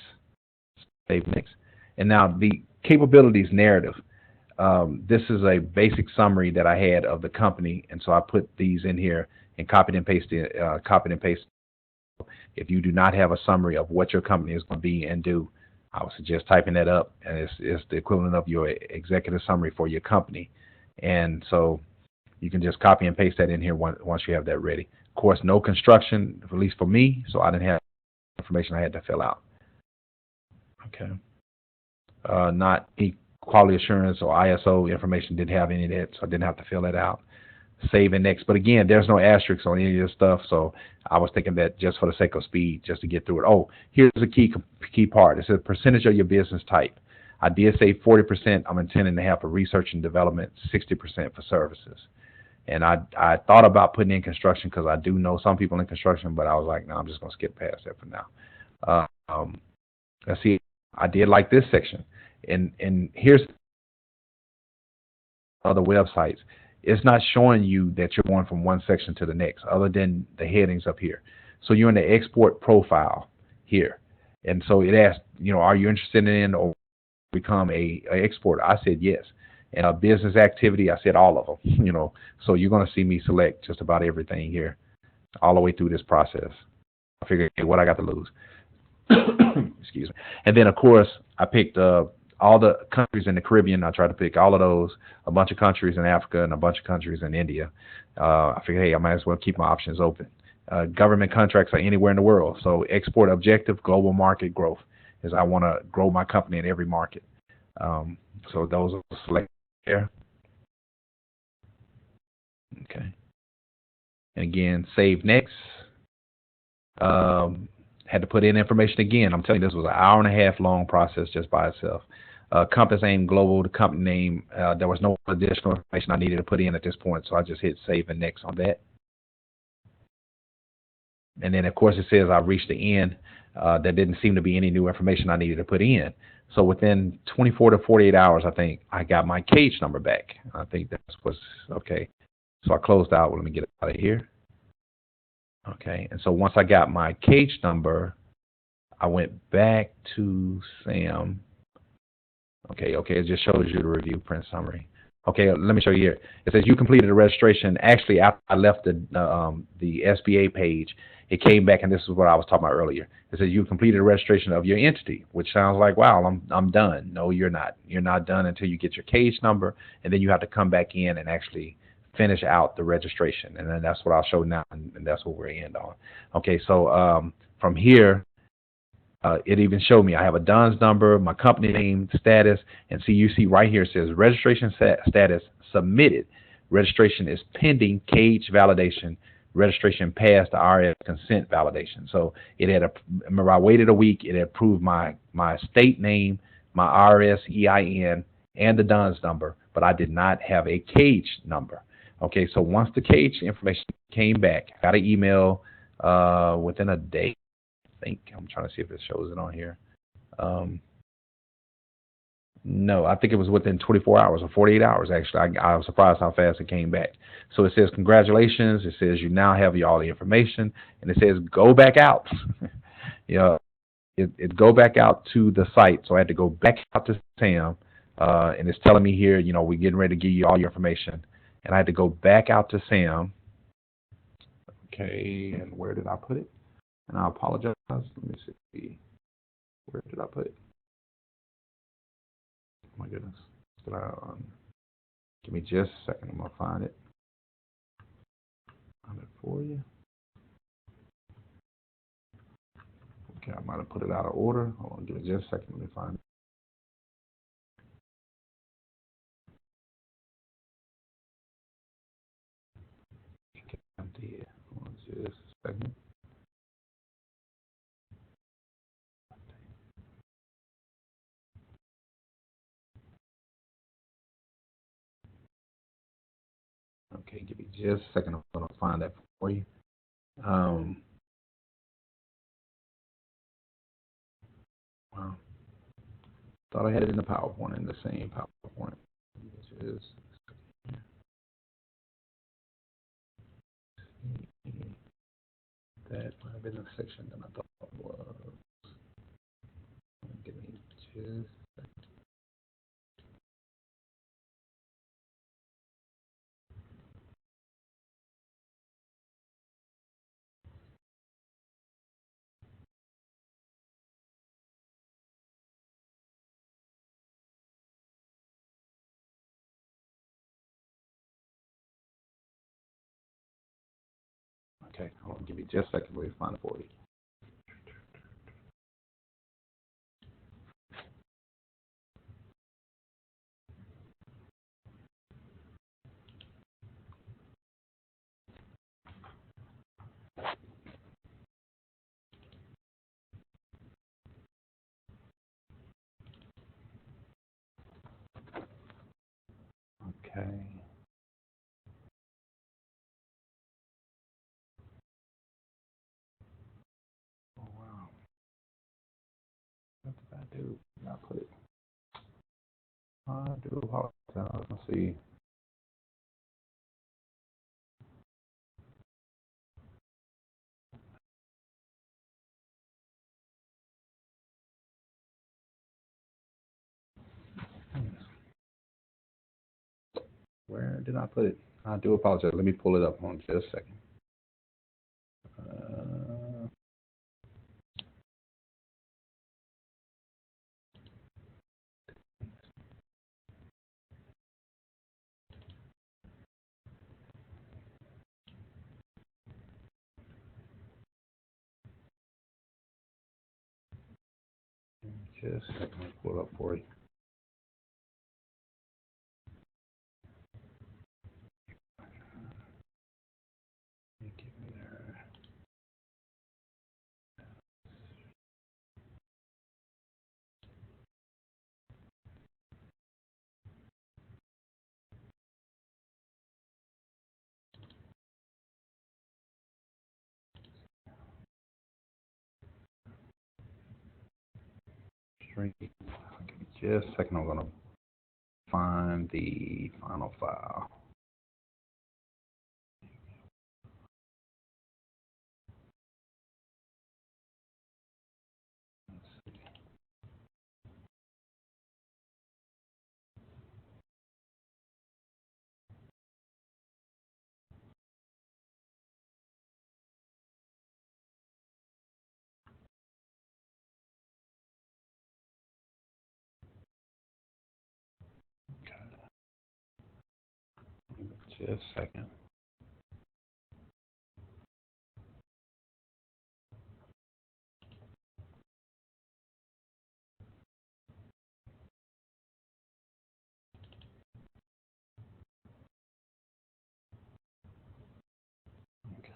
Save next. And now the capabilities narrative. This is a basic summary that I had of the company, and so I put these in here and copied and pasted. If you do not have a summary of what your company is going to be and do, I would suggest typing that up, and it's the equivalent of your executive summary for your company. And so you can just copy and paste that in here once you have that ready. Of course, no construction, at least for me, so I didn't have information I had to fill out. Okay. Not any quality assurance or ISO information, didn't have any of that, so I didn't have to fill that out. Save and next. But again, there's no asterisks on any of this stuff, so I was thinking that just for the sake of speed, just to get through it. Oh, here's the key part. It says percentage of your business type. I did say 40% I'm intending to have for research and development, 60% for services. And I thought about putting in construction because I do know some people in construction, but I was like, no, I'm just going to skip past that for now. Let's see. I did like this section. And here's other websites. It's not showing you that you're going from one section to the next other than the headings up here. So you're in the export profile here. And so it asked, are you interested in or become a exporter? I said yes. And business activity, I said all of them, So you're going to see me select just about everything here all the way through this process. I figured, hey, what I got to lose? Excuse me. And then, of course, I picked all the countries in the Caribbean. I tried to pick all of those, a bunch of countries in Africa and a bunch of countries in India. I figured, hey, I might as well keep my options open. Government contracts are anywhere in the world. So export objective, global market growth, is I want to grow my company in every market. So those are selected there. Okay. And again, save next. Had to put in information again. I'm telling you, this was an hour and a half long process just by itself. Compass Aim Global, the company name. There was no additional information I needed to put in at this point, so I just hit save and next on that. And then, of course, it says I've reached the end. There didn't seem to be any new information I needed to put in. So within 24 to 48 hours, I think I got my cage number back. I think that's what's okay. So I closed out. Let me get it out of here. Okay, and so once I got my cage number, I went back to SAM. Okay, it just shows you the review print summary. Okay, let me show you here. It says you completed the registration. Actually, after I left the SBA page, it came back, and this is what I was talking about earlier. It says you completed the registration of your entity, which sounds like, wow, I'm done. No, you're not. You're not done until you get your cage number, and then you have to come back in and actually finish out the registration, and then that's what I'll show now, and that's what we're end on. Okay, so from here, it even showed me I have a DUNS number, my company name, status, and you see right here it says registration status submitted. Registration is pending cage validation. Registration passed the IRS consent validation. So it had remember I waited a week. It had approved my state name, my IRS EIN, and the DUNS number, but I did not have a cage number. Okay, so once the cage information came back, I got an email within a day. I think I'm trying to see if it shows it on here. No, I think it was within 24 hours or 48 hours, actually. I was surprised how fast it came back. So it says, congratulations. It says you now have all the information. And it says, go back out. Yeah, it go back out to the site. So I had to go back out to Sam, and it's telling me here, we're getting ready to give you all your information, and I had to go back out to Sam. Okay, and where did I put it? And I apologize. Let me see. Where did I put it? Oh my goodness. Did I, give me just a second. I'm gonna find it. Find it for you. Okay, I might have put it out of order. Hold on, give me just a second. Let me find it. Okay, I did. Hold on just a second. Okay, give me just a second. I'm gonna find that for you. Um, wow. Thought I had it in the PowerPoint, in the same PowerPoint. Just that might have been the section that I thought was. Give me just. Okay, hold on, give me just a second. Let me find it for you. Okay. Oh wow. What did I do? I put it. I do apologize. Let's see. Where did I put it? I do apologize. Let me pull it up on just a second. Just a second. Let me pull it up for you. Get me there. Street. Give me just a second. I'm gonna find the final file. Just a second. Okay.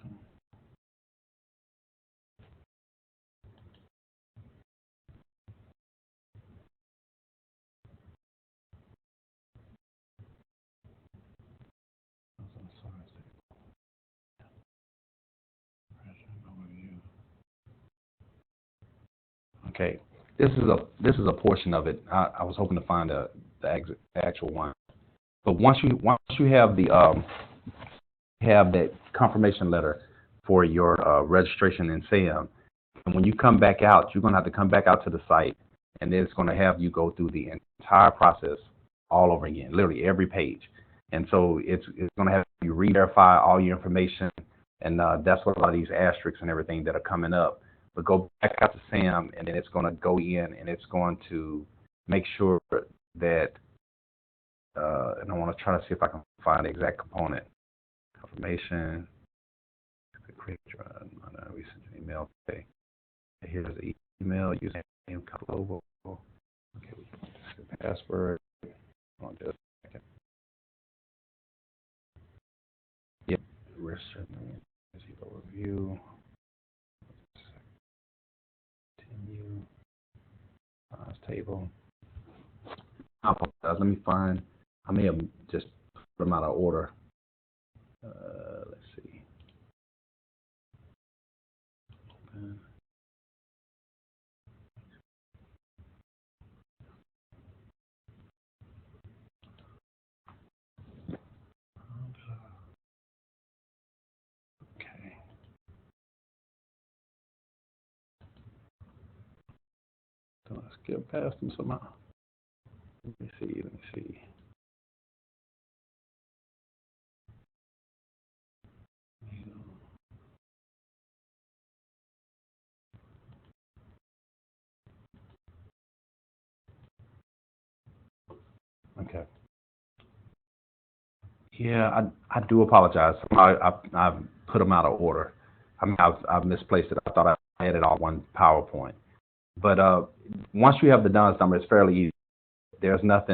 Okay, this is a portion of it. I was hoping to find the actual one, but once you have the have that confirmation letter for your registration in SAM, And when you come back out, you're going to have to come back out to the site, and then it's going to have you go through the entire process all over again, literally every page. And so it's going to have you re-verify all your information, and that's what a lot of these asterisks and everything that are coming up. But go back out to SAM, and then it's going to go in, and it's going to make sure that, and I want to try to see if I can find the exact component. Confirmation, create recent email. Okay, here's the email, username, global. Okay, password. On just a second. Yep, overview. Continue. Table. Let me find. I may have just put them out of order. Let's see. Okay. So let's skip past them somehow. Let me see. Okay. Yeah, I do apologize. I've put them out of order. I mean, I've misplaced it. I thought I had it all one PowerPoint. But once you have the DUNS number, it's fairly easy. There's not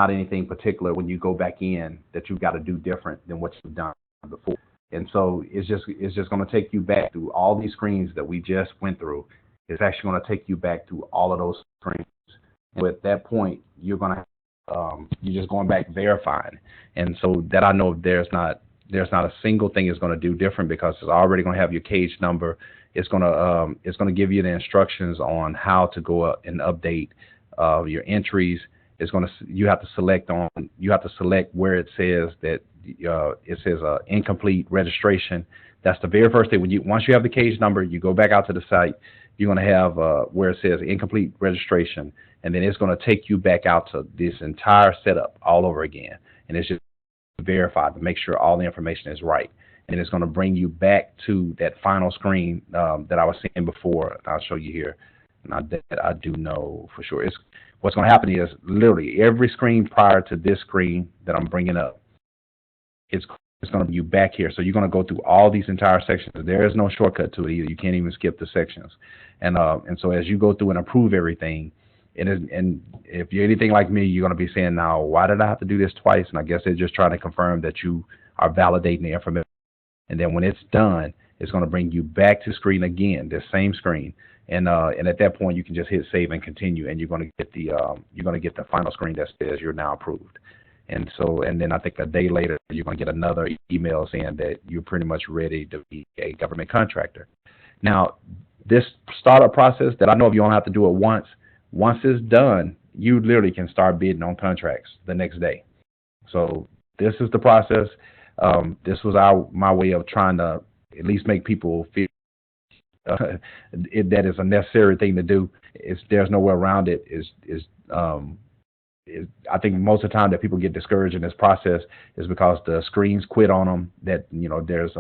anything particular when you go back in that you've got to do different than what you've done before. And so it's just going to take you back through all these screens that we just went through. It's actually going to take you back through all of those screens. And at that point, you're just going back verifying. And so that I know there's not a single thing it's going to do different, because it's already going to have your cage number. It's going to give you the instructions on how to go up and update your entries. You have to select where it says that it says incomplete registration. That's the very first thing. Once you have the cage number, you go back out to the site. You're going to have where it says incomplete registration, and then it's going to take you back out to this entire setup all over again, and it's just verified to make sure all the information is right. And it's going to bring you back to that final screen that I was seeing before. I'll show you here. And that I do know for sure. What's going to happen is literally every screen prior to this screen that I'm bringing up, it's going to be you back here. So you're going to go through all these entire sections. There is no shortcut to it either. You can't even skip the sections. And so as you go through and approve everything, and if you're anything like me, you're going to be saying, now, why did I have to do this twice? And I guess they're just trying to confirm that you are validating the information. And then when it's done, it's going to bring you back to screen again, this same screen. And at that point, you can just hit save and continue, and you're going to get the final screen that says you're now approved. And then I think a day later, you're going to get another email saying that you're pretty much ready to be a government contractor. Now, this startup process that I know if you don't have to do it once it's done, you literally can start bidding on contracts the next day. So this is the process. This was my way of trying to at least make people feel that is a necessary thing to do. There's no way around it. I think most of the time that people get discouraged in this process is because the screens quit on them. That there's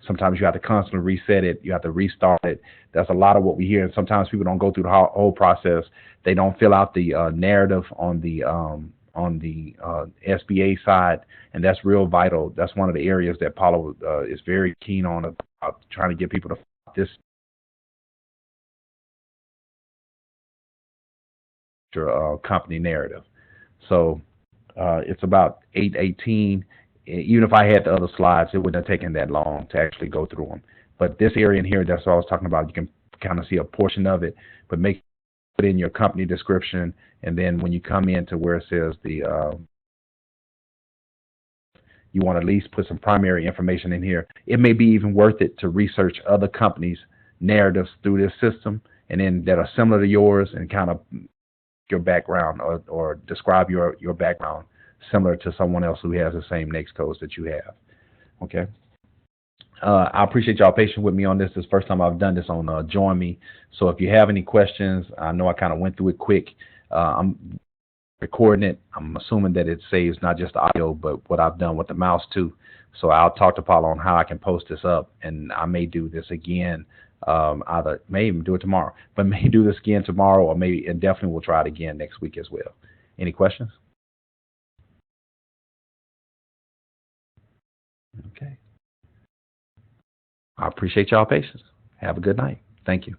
sometimes you have to constantly reset it. You have to restart it. That's a lot of what we hear. And sometimes people don't go through the whole process. They don't fill out the narrative on the SBA side, and that's real vital. That's one of the areas that Paulo is very keen on, about trying to get people to this company narrative. So it's about 8:18. Even if I had the other slides, it wouldn't have taken that long to actually go through them. But this area in here, that's what I was talking about. You can kind of see a portion of it, but put in your company description, and then when you come in to where it says you want to at least put some primary information in here. It may be even worth it to research other companies' narratives through this system, and then that are similar to yours, and kind of your background or describe your background similar to someone else who has the same NAICS codes that you have. Okay. I appreciate y'all patient with me on this. This is the first time I've done this on Join Me. So if you have any questions, I know I kind of went through it quick. I'm recording it. I'm assuming that it saves not just the audio, but what I've done with the mouse too. So I'll talk to Paula on how I can post this up, and I may do this again. Either may even do it tomorrow, but may do this again tomorrow, or maybe and definitely we'll try it again next week as well. Any questions? Okay. I appreciate y'all patience. Have a good night. Thank you.